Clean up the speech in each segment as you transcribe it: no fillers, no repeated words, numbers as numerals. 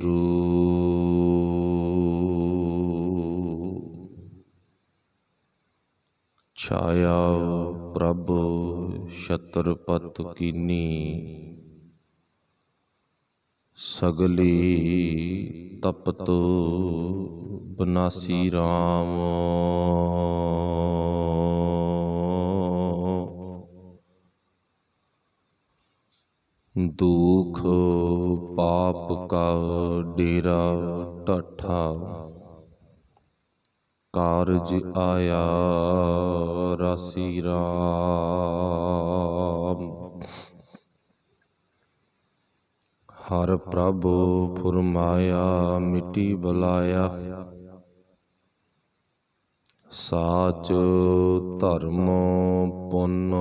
ਵਾਹਿਗੁਰੂ। ਛਾਇਆ ਪ੍ਰਭ ਛਤਰਪਤ ਕੀਨੀ, ਸਗਲੀ ਤਪਤ ਬਨਾਸੀ ਰਾਮ। ਦੁਖ ਪਾਪ ਕਾ ਡੇਰਾ ਢਾਠਾ, ਕਾਰਜ ਆਇਆ ਰਾਸੀ ਰਾਮ। ਹਰ ਪ੍ਰਭ ਫੁਰਮਾਇਆ ਮਿਟੀ ਬੁਲਾਇਆ, ਸਾਚ ਧਰਮ ਪੁੰਨ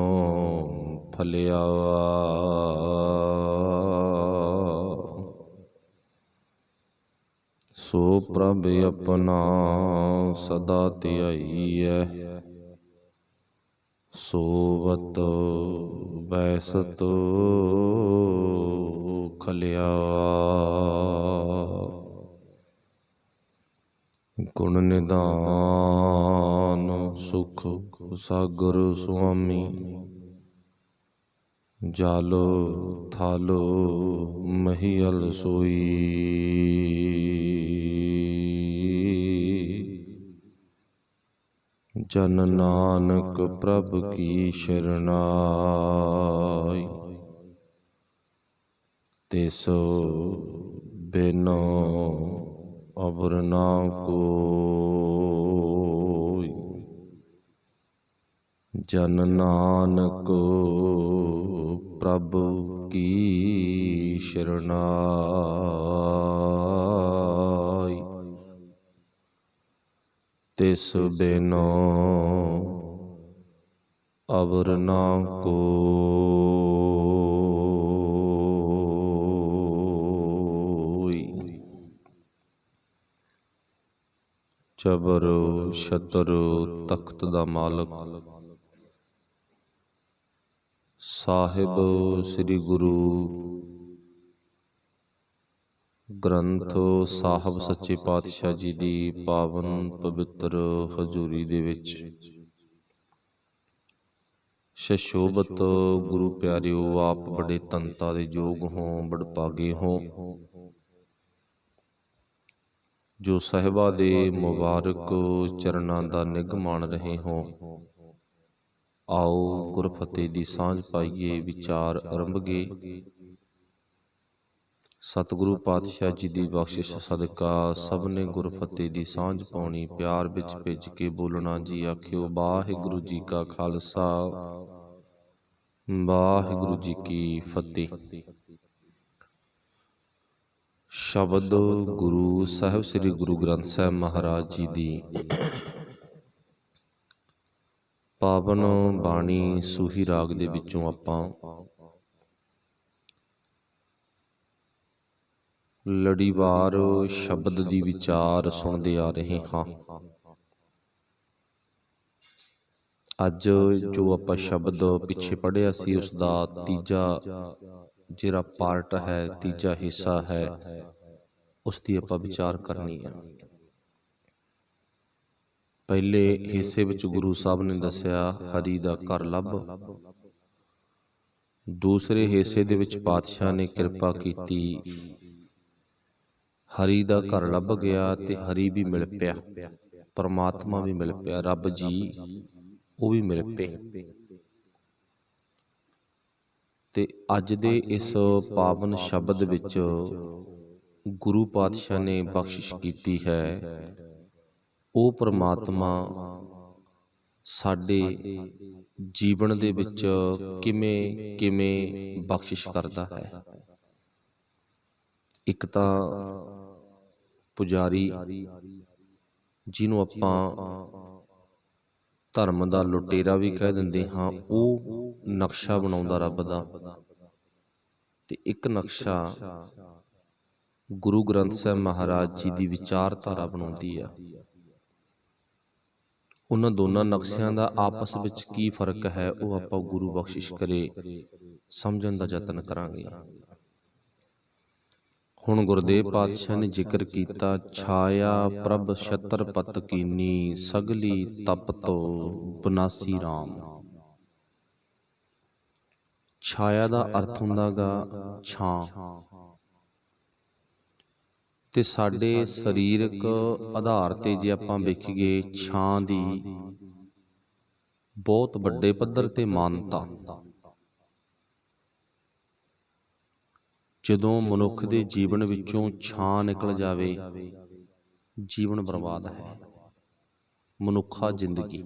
ਫਲਿਆ। ਸੋ ਪ੍ਰਭ ਆਪਣਾ ਸਦਾ ਧਿਆਈਐ, ਸੋਵਤ ਬੈਸਤ ਖਲਿਆ। ਗੁਣ ਨਿਧਾਨ ਸੁਖ ਸਾਗਰ ਸੁਆਮੀ, ਜਲ ਥਲ ਮਹੀਅਲ ਸੋਈ। ਜਨ ਨਾਨਕ ਪ੍ਰਭ ਕੀ ਸ਼ਰਨਾਈ, ਤਿਸ ਬਿਨ ਅਵਰ ਨਾ ਕੋਈ। ਜਨ ਨਾਨਕ ਪ੍ਰਭ ਕੀ ਸ਼ਰਨਾਈ, ਤਿਸ ਬਿਨ ਅਵਰ ਨਾ ਕੋਈ। ਜਬਰ ਛਤਰ ਤਖਤ ਦਾ ਮਾਲਕ ਸਾਹਿਬ ਸ੍ਰੀ ਗੁਰੂ ਗ੍ਰੰਥ ਸਾਹਿਬ ਸੱਚੇ ਪਾਤਸ਼ਾਹ ਜੀ ਦੀ ਪਾਵਨ ਪਵਿੱਤਰ ਹਜ਼ੂਰੀ ਦੇ ਵਿੱਚ ਸ਼ਸ਼ੋਭਤ ਗੁਰੂ ਪਿਆਰਿਓ, ਆਪ ਬੜੇ ਧੰਤਾ ਦੇ ਯੋਗ ਹੋ, ਬੜਭਾਗੇ ਹੋ ਜੋ ਸਾਹਿਬਾਂ ਦੇ ਮੁਬਾਰਕ ਚਰਨਾਂ ਦਾ ਨਿੱਘ ਮਾਣ ਰਹੇ ਹੋ। ਆਓ ਗੁਰਫਤਿਹ ਦੀ ਸਾਂਝ ਪਾਈਏ, ਵਿਚਾਰ ਅਰੰਭਗੇ। ਸਤਿਗੁਰੂ ਪਾਤਸ਼ਾਹ ਜੀ ਦੀ ਬਖਸ਼ਿਸ਼ ਸਦਕਾ ਸਭ ਨੇ ਗੁਰਫਤਿਹ ਦੀ ਸਾਂਝ ਪਾਉਣੀ। ਪਿਆਰ ਵਿੱਚ ਭਿੱਜ ਕੇ ਬੋਲਣਾ ਜੀ ਆਖਿਓ ਵਾਹਿਗੁਰੂ ਜੀ ਕਾ ਖਾਲਸਾ, ਵਾਹਿਗੁਰੂ ਜੀ ਕੀ ਫਤਿਹ। ਸ਼ਬਦ ਗੁਰੂ ਸਾਹਿਬ ਸ੍ਰੀ ਗੁਰੂ ਗ੍ਰੰਥ ਸਾਹਿਬ ਮਹਾਰਾਜ ਜੀ ਦੀ ਪਾਵਨ ਬਾਣੀ ਸੂਹੀ ਰਾਗ ਦੇ ਵਿੱਚੋਂ ਆਪਾਂ ਲੜੀਵਾਰ ਸ਼ਬਦ ਦੀ ਵਿਚਾਰ ਸੁਣਦੇ ਆ ਰਹੇ ਹਾਂ। ਅੱਜ ਜੋ ਆਪਾਂ ਸ਼ਬਦ ਪਿੱਛੇ ਪੜ੍ਹਿਆ ਸੀ, ਉਸ ਦਾ ਤੀਜਾ ਜਿਹੜਾ ਪਾਰਟ ਹੈ, ਤੀਜਾ ਹਿੱਸਾ ਹੈ, ਉਸ ਦੀ ਆਪਾਂ ਵਿਚਾਰ ਕਰਨੀ ਹੈ। ਪਹਿਲੇ ਹਿੱਸੇ ਵਿੱਚ ਗੁਰੂ ਸਾਹਿਬ ਨੇ ਦੱਸਿਆ ਹਰੀ ਦਾ ਘਰ ਲੱਭ। ਦੂਸਰੇ ਹਿੱਸੇ ਦੇ ਵਿੱਚ ਪਾਤਸ਼ਾਹ ਨੇ ਕਿਰਪਾ ਕੀਤੀ, ਹਰੀ ਦਾ ਘਰ ਲੱਭ ਗਿਆ ਤੇ ਹਰੀ ਵੀ ਮਿਲ ਪਿਆ, ਪਰਮਾਤਮਾ ਵੀ ਮਿਲ ਪਿਆ, ਰੱਬ ਜੀ ਉਹ ਵੀ ਮਿਲ ਪਏ। ਤੇ ਅੱਜ ਦੇ ਇਸ ਪਾਵਨ ਸ਼ਬਦ ਵਿੱਚ ਗੁਰੂ ਪਾਤਸ਼ਾਹ ਨੇ ਬਖਸ਼ਿਸ਼ ਕੀਤੀ ਹੈ, ਉਹ ਪਰਮਾਤਮਾ ਸਾਡੇ ਜੀਵਨ ਦੇ ਵਿੱਚ ਕਿਵੇਂ ਕਿਵੇਂ ਬਖਸ਼ਿਸ਼ ਕਰਦਾ ਹੈ। ਇੱਕ ਤਾਂ ਪੁਜਾਰੀ, ਜਿਹਨੂੰ ਆਪਾਂ ਧਰਮ ਦਾ ਲੁਟੇਰਾ ਵੀ ਕਹਿ ਦਿੰਦੇ ਹਾਂ, ਉਹ ਨਕਸ਼ਾ ਬਣਾਉਂਦਾ ਰੱਬ ਦਾ। ਤੇ ਇੱਕ ਨਕਸ਼ਾ ਗੁਰੂ ਗ੍ਰੰਥ ਸਾਹਿਬ ਮਹਾਰਾਜ ਜੀ ਦੀ ਵਿਚਾਰਧਾਰਾ ਬਣਾਉਂਦੀ ਆ। ਉਹਨਾਂ ਦੋਨਾਂ ਨਕਸ਼ਿਆਂ ਦਾ ਆਪਸ ਵਿੱਚ ਕੀ ਫਰਕ ਹੈ, ਉਹ ਆਪਾਂ ਗੁਰੂ ਬਖਸ਼ਿਸ਼ ਕਰੇ ਸਮਝਣ ਦਾ ਯਤਨ ਕਰਾਂਗੇ। ਹੁਣ ਗੁਰਦੇਵ ਪਾਤਸ਼ਾਹ ਨੇ ਜ਼ਿਕਰ ਕੀਤਾ, ਛਾਇਆ ਪ੍ਰਭ ਛਤਰਪਤ ਕੀਨੀ, ਸਗਲੀ ਤਪ ਤੋ ਬਨਾਸੀ ਰਾਮ। ਛਾਇਆ ਦਾ ਅਰਥ ਹੁੰਦਾ ਗਾ ਛਾਂ, ਤੇ ਸਾਡੇ ਸਰੀਰਕ ਆਧਾਰ ਤੇ ਜੇ ਆਪਾਂ ਵੇਖੀਏ ਛਾਂ ਦੀ ਬਹੁਤ ਵੱਡੇ ਪੱਧਰ ਤੇ ਮਾਨਤਾ। ਜਦੋਂ ਮਨੁੱਖ ਦੇ ਜੀਵਨ ਵਿੱਚੋਂ ਛਾਂ ਨਿਕਲ ਜਾਵੇ, ਜੀਵਨ ਬਰਬਾਦ ਹੈ। ਮਨੁੱਖਾ ਜ਼ਿੰਦਗੀ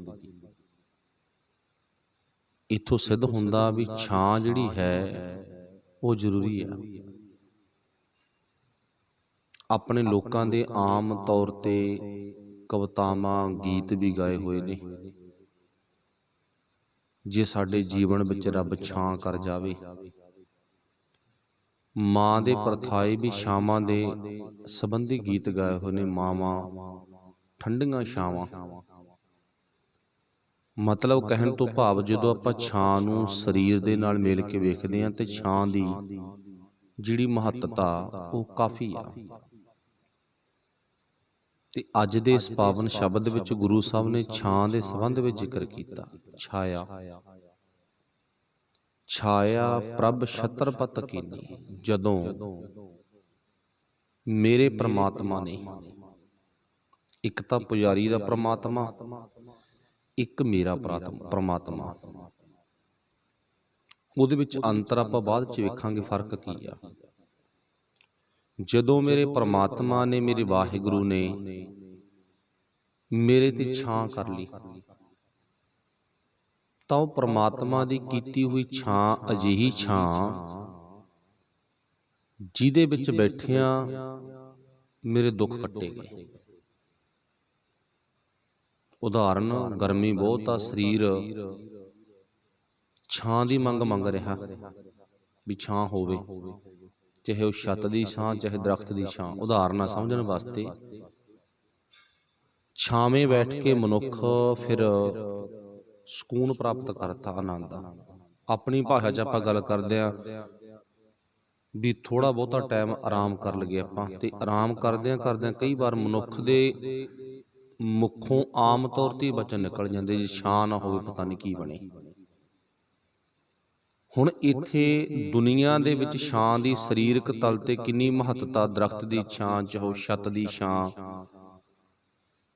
ਇੱਥੋਂ ਸਿੱਧ ਹੁੰਦਾ ਵੀ ਛਾਂ ਜਿਹੜੀ ਹੈ ਉਹ ਜ਼ਰੂਰੀ ਹੈ। ਆਪਣੇ ਲੋਕਾਂ ਦੇ ਆਮ ਤੌਰ ਤੇ ਕਵਿਤਾਵਾਂ, ਗੀਤ ਵੀ ਗਾਏ ਹੋਏ ਨੇ। ਜੇ ਸਾਡੇ ਜੀਵਨ ਵਿੱਚ ਰੱਬ ਛਾਂ ਕਰ ਜਾਵੇ, ਮਾਂ ਦੇ ਪਰਥਾਏ ਵੀ ਛਾਵਾਂ ਦੇ ਸੰਬੰਧੀ ਗੀਤ ਗਾਏ ਹੋਏ ਨੇ। ਮਾਵਾਂ ਠੰਡੀਆਂ ਛਾਵਾਂ, ਮਤਲਬ ਕਹਿਣ ਤੋਂ ਭਾਵ ਜਦੋਂ ਆਪਾਂ ਛਾਂ ਨੂੰ ਸਰੀਰ ਦੇ ਨਾਲ ਮਿਲ ਕੇ ਵੇਖਦੇ ਹਾਂ ਤੇ ਛਾਂ ਦੀ ਜਿਹੜੀ ਮਹੱਤਤਾ ਉਹ ਕਾਫੀ ਆ। ਤੇ ਅੱਜ ਦੇ ਇਸ ਪਾਵਨ ਸ਼ਬਦ ਵਿੱਚ ਗੁਰੂ ਸਾਹਿਬ ਨੇ ਛਾਂ ਦੇ ਸੰਬੰਧ ਵਿੱਚ ਜ਼ਿਕਰ ਕੀਤਾ। ਛਾਇਆ, ਛਾਇਆ ਪ੍ਰਭ ਛਤਰਪਤ ਕੀਨੀ। ਜਦੋਂ ਮੇਰੇ ਪ੍ਰਮਾਤਮਾ ਨੇ, ਇੱਕ ਤਾਂ ਪੁਜਾਰੀ ਦਾ ਪ੍ਰਮਾਤਮਾ, ਇੱਕ ਮੇਰਾ ਪ੍ਰਮਾਤਮਾ, ਉਹਦੇ ਵਿੱਚ ਅੰਤਰ ਆਪਾਂ ਬਾਅਦ ਚ ਵੇਖਾਂਗੇ ਫਰਕ ਕੀ ਆ। ਜਦੋਂ ਮੇਰੇ ਪ੍ਰਮਾਤਮਾ ਨੇ, ਮੇਰੇ ਵਾਹਿਗੁਰੂ ਨੇ ਮੇਰੇ ਤੇ ਛਾਂ ਕਰ ਲਈ, ਤਾਂ ਉਹ ਪ੍ਰਮਾਤਮਾ ਦੀ ਕੀਤੀ ਹੋਈ ਛਾਂ ਅਜਿਹੀ ਛਾਂ ਜਿਹਦੇ ਵਿੱਚ ਬੈਠਿਆਂ ਮੇਰੇ ਦੁੱਖ ਕੱਟੇ ਗਏ। ਉਦਾਹਰਨ, ਗਰਮੀ ਬਹੁਤ ਆ, ਸਰੀਰ ਛਾਂ ਦੀ ਮੰਗ ਰਿਹਾ ਵੀ ਛਾਂ ਹੋਵੇ, ਚਾਹੇ ਉਹ ਛੱਤ ਦੀ ਛਾਂ, ਚਾਹੇ ਦਰਖਤ ਦੀ ਛਾਂ। ਉਦਾਹਰਨਾਂ ਸਮਝਣ ਵਾਸਤੇ, ਛਾਵੇਂ ਬੈਠ ਕੇ ਮਨੁੱਖ ਫਿਰ ਸਕੂਨ ਪ੍ਰਾਪਤ ਕਰਤਾ, ਆਨੰਦ। ਆਪਣੀ ਭਾਸ਼ਾ 'ਚ ਆਪਾਂ ਗੱਲ ਕਰਦੇ ਹਾਂ ਵੀ ਥੋੜ੍ਹਾ ਬਹੁਤਾ ਟਾਈਮ ਆਰਾਮ ਕਰ ਲਈਏ ਆਪਾਂ, ਤੇ ਆਰਾਮ ਕਰਦਿਆਂ ਕਰਦਿਆਂ ਕਈ ਵਾਰ ਮਨੁੱਖ ਦੇ ਮੁੱਖੋਂ ਆਮ ਤੌਰ ਤੇ ਬਚਨ ਨਿਕਲ ਜਾਂਦੇ, ਜੇ ਛਾਂ ਨਾ ਹੋਵੇ ਪਤਾ ਨਹੀਂ ਕੀ ਬਣੇ। ਹੁਣ ਇੱਥੇ ਦੁਨੀਆ ਦੇ ਵਿੱਚ ਛਾਂ ਦੀ ਸਰੀਰਕ ਤਲ ਤੇ ਕਿੰਨੀ ਮਹੱਤਤਾ, ਦਰਖਤ ਦੀ ਛਾਂ, ਚਾਹੇ ਛੱਤ ਦੀ ਛਾਂ।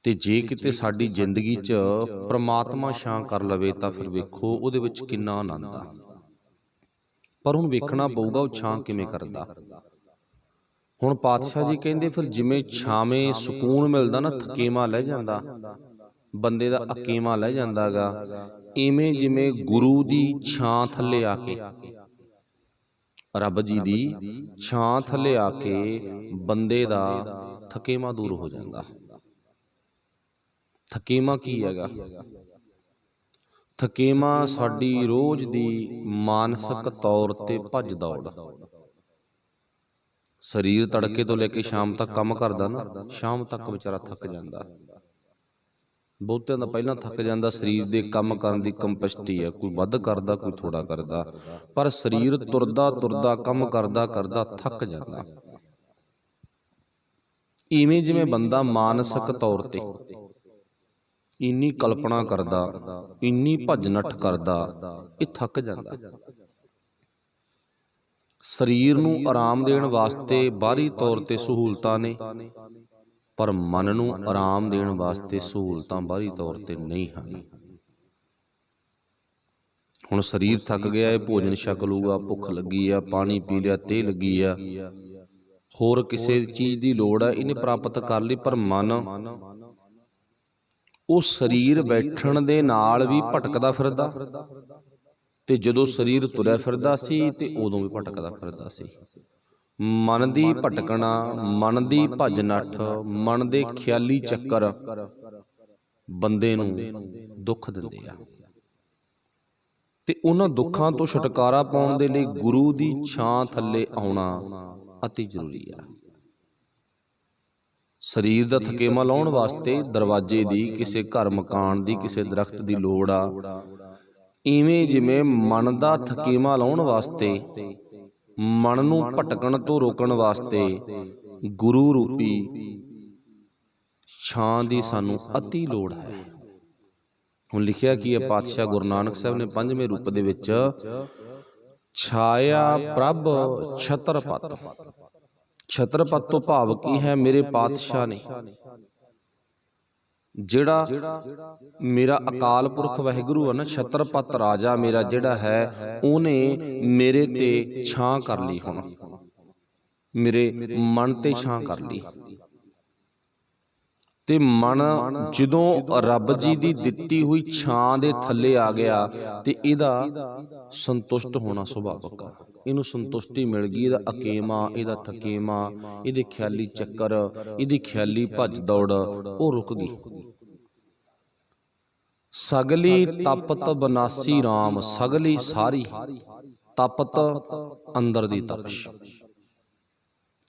ਤੇ ਜੇ ਕਿਤੇ ਸਾਡੀ ਜ਼ਿੰਦਗੀ 'ਚ ਪ੍ਰਮਾਤਮਾ ਛਾਂ ਕਰ ਲਵੇ ਤਾਂ ਫਿਰ ਵੇਖੋ ਉਹਦੇ ਵਿੱਚ ਕਿੰਨਾ ਆਨੰਦ ਆ। ਪਰ ਹੁਣ ਵੇਖਣਾ ਪਊਗਾ ਉਹ ਛਾਂ ਕਿਵੇਂ ਕਰਦਾ। ਹੁਣ ਪਾਤਸ਼ਾਹ ਜੀ ਕਹਿੰਦੇ, ਫਿਰ ਜਿਵੇਂ ਛਾਵੇਂ ਸਕੂਨ ਮਿਲਦਾ ਨਾ, ਥਕੇਵਾਂ ਲੈ ਜਾਂਦਾ ਬੰਦੇ ਦਾ, ਅਕੇਵਾਂ ਲੈ ਜਾਂਦਾ ਗਾ, ਇਵੇਂ ਜਿਵੇਂ ਗੁਰੂ ਦੀ ਛਾਂ ਥੱਲੇ ਆ ਕੇ, ਰੱਬ ਜੀ ਦੀ ਛਾਂ ਥੱਲੇ ਆ ਕੇ ਬੰਦੇ ਦਾ ਥਕੇਵਾਂ ਦੂਰ ਹੋ ਜਾਂਦਾ। ਥਕੇਵਾਂ ਕੀ ਹੈਗਾ? ਥਕੇਵਾਂ ਸਾਡੀ ਰੋਜ਼ ਦੀ ਮਾਨਸਿਕ ਤੌਰ ਤੇ ਭੱਜ ਦੌੜ। ਸਰੀਰ ਤੜਕੇ ਤੋਂ ਲੈ ਕੇ ਸ਼ਾਮ ਤੱਕ ਕੰਮ ਕਰਦਾ ਨਾ, ਸ਼ਾਮ ਤੱਕ ਵਿਚਾਰਾ ਥੱਕ ਜਾਂਦਾ। ਬਹੁਤਿਆਂ ਦਾ ਪਹਿਲਾਂ ਥੱਕ ਜਾਂਦਾ। ਸਰੀਰ ਦੇ ਕੰਮ ਕਰਨ ਦੀ ਕੰਪੈਸਿਟੀ ਹੈ, ਕੋਈ ਵੱਧ ਕਰਦਾ, ਕੋਈ ਥੋੜਾ ਕਰਦਾ, ਪਰ ਸਰੀਰ ਤੁਰਦਾ ਤੁਰਦਾ, ਕੰਮ ਕਰਦਾ ਕਰਦਾ ਥੱਕ ਜਾਂਦਾ। ਇਵੇਂ ਜਿਵੇਂ ਬੰਦਾ ਮਾਨਸਿਕ ਤੌਰ ਤੇ ਇੰਨੀ ਕਲਪਨਾ ਕਰਦਾ, ਇੰਨੀ ਭੱਜ ਨੱਠ ਕਰਦਾ, ਇਹ ਥੱਕ ਜਾਂਦਾ। ਸਰੀਰ ਨੂੰ ਆਰਾਮ ਦੇਣ ਵਾਸਤੇ ਬਾਹਰੀ ਤੌਰ ਤੇ ਸਹੂਲਤਾਂ ਨੇ, ਪਰ ਮਨ ਨੂੰ ਆਰਾਮ ਦੇਣ ਵਾਸਤੇ ਸਹੂਲਤਾਂ ਬਾਹਰੀ ਤੌਰ ਤੇ ਨਹੀਂ ਹਨ। ਹੁਣ ਸਰੀਰ ਥੱਕ ਗਿਆ, ਇਹ ਭੋਜਨ ਛਕ ਲੂਗਾ, ਭੁੱਖ ਲੱਗੀ ਆ, ਪਾਣੀ ਪੀ ਲਿਆ, ਤੇਹ ਲੱਗੀ ਆ, ਹੋਰ ਕਿਸੇ ਚੀਜ਼ ਦੀ ਲੋੜ ਆ, ਇਹਨੇ ਪ੍ਰਾਪਤ ਕਰ ਲਈ, ਪਰ ਮਨ ਉਹ ਸਰੀਰ ਬੈਠਣ ਦੇ ਨਾਲ ਵੀ ਭਟਕਦਾ ਫਿਰਦਾ, ਤੇ ਜਦੋਂ ਸਰੀਰ ਤੁਰਿਆ ਫਿਰਦਾ ਸੀ ਤੇ ਉਦੋਂ ਵੀ ਭਟਕਦਾ ਫਿਰਦਾ ਸੀ। ਮਨ ਦੀ ਭਟਕਣਾ, ਮਨ ਦੀ ਭੱਜ ਨੱਠ, ਮਨ ਦੇ ਖਿਆਲੀ ਚੱਕਰ ਬੰਦੇ ਨੂੰ ਦੁੱਖ ਦਿੰਦੇ ਆ, ਤੇ ਉਹਨਾਂ ਦੁੱਖਾਂ ਤੋਂ ਛੁਟਕਾਰਾ ਪਾਉਣ ਦੇ ਲਈ ਗੁਰੂ ਦੀ ਛਾਂ ਥੱਲੇ ਆਉਣਾ ਅਤੀ ਜ਼ਰੂਰੀ ਆ। ਸਰੀਰ ਦਾ ਥਕੇਵਾਂ ਲਾਉਣ ਵਾਸਤੇ ਦਰਵਾਜ਼ੇ ਦੀ, ਕਿਸੇ ਘਰ ਮਕਾਨ ਦੀ, ਕਿਸੇ ਦਰਖਤ ਦੀ ਲੋੜ ਆ। ਇਵੇਂ ਜਿਵੇਂ ਮਨ ਦਾ ਥਕੇਵਾਂ ਲਾਉਣ ਵਾਸਤੇ ਮਨ ਨੂੰ ਭਟਕਣ ਤੋਂ ਰੋਕਣ ਵਾਸਤੇ ਗੁਰੂ ਰੂਪੀ ਛਾਂ ਦੀ ਸਾਨੂੰ ਅਤੀ ਲੋੜ ਹੈ। ਹੁਣ ਲਿਖਿਆ ਕੀ ਹੈ ਪਾਤਸ਼ਾਹ ਗੁਰੂ ਨਾਨਕ ਸਾਹਿਬ ਨੇ ਪੰਜਵੇਂ ਰੂਪ ਦੇ ਵਿੱਚ, ਛਾਇਆ ਪ੍ਰਭ ਛਤਰਪਤ। ਛਤਰਪਤ ਤੋਂ ਭਾਵ ਕੀ ਹੈ? ਮੇਰੇ ਪਾਤਸ਼ਾਹ ਨੇ, ਜਿਹੜਾ ਮੇਰਾ ਅਕਾਲ ਪੁਰਖ ਵਾਹਿਗੁਰੂ ਹੈ ਨਾ, ਛਤਰਪਤ ਰਾਜਾ ਮੇਰਾ ਜਿਹੜਾ ਹੈ, ਉਹਨੇ ਮੇਰੇ ਤੇ ਛਾਂ ਕਰ ਲਈ। ਹੁਣ ਮੇਰੇ ਮਨ ਤੇ ਛਾਂ ਕਰ ਲਈ। ਤੇ ਮਨ ਜਦੋਂ ਰੱਬ ਜੀ ਦੀ ਦਿੱਤੀ ਹੋਈ ਛਾਂ ਦੇ ਥੱਲੇ ਆ ਗਿਆ ਤੇ ਇਹਦਾ ਸੰਤੁਸ਼ਟ ਹੋਣਾ ਸੁਭਾਵਿਕ ਆ। ਇਹਨੂੰ ਸੰਤੁਸ਼ਟੀ ਮਿਲ ਗਈ। ਇਹਦਾ ਅਕੇਮਾ, ਇਹਦਾ ਥਕੇਮਾ, ਇਹਦੇ ਖਿਆਲੀ ਚੱਕਰ, ਇਹਦੀ ਖਿਆਲੀ ਭੱਜ ਦੌੜ ਉਹ ਰੁਕ ਗਈ। ਸਗਲੀ ਤਪਤ ਬਨਾਸੀ ਰਾਮ, ਸਗਲੀ ਸਾਰੀ ਤਪਤ ਅੰਦਰ ਦੀ ਤਪਸ਼।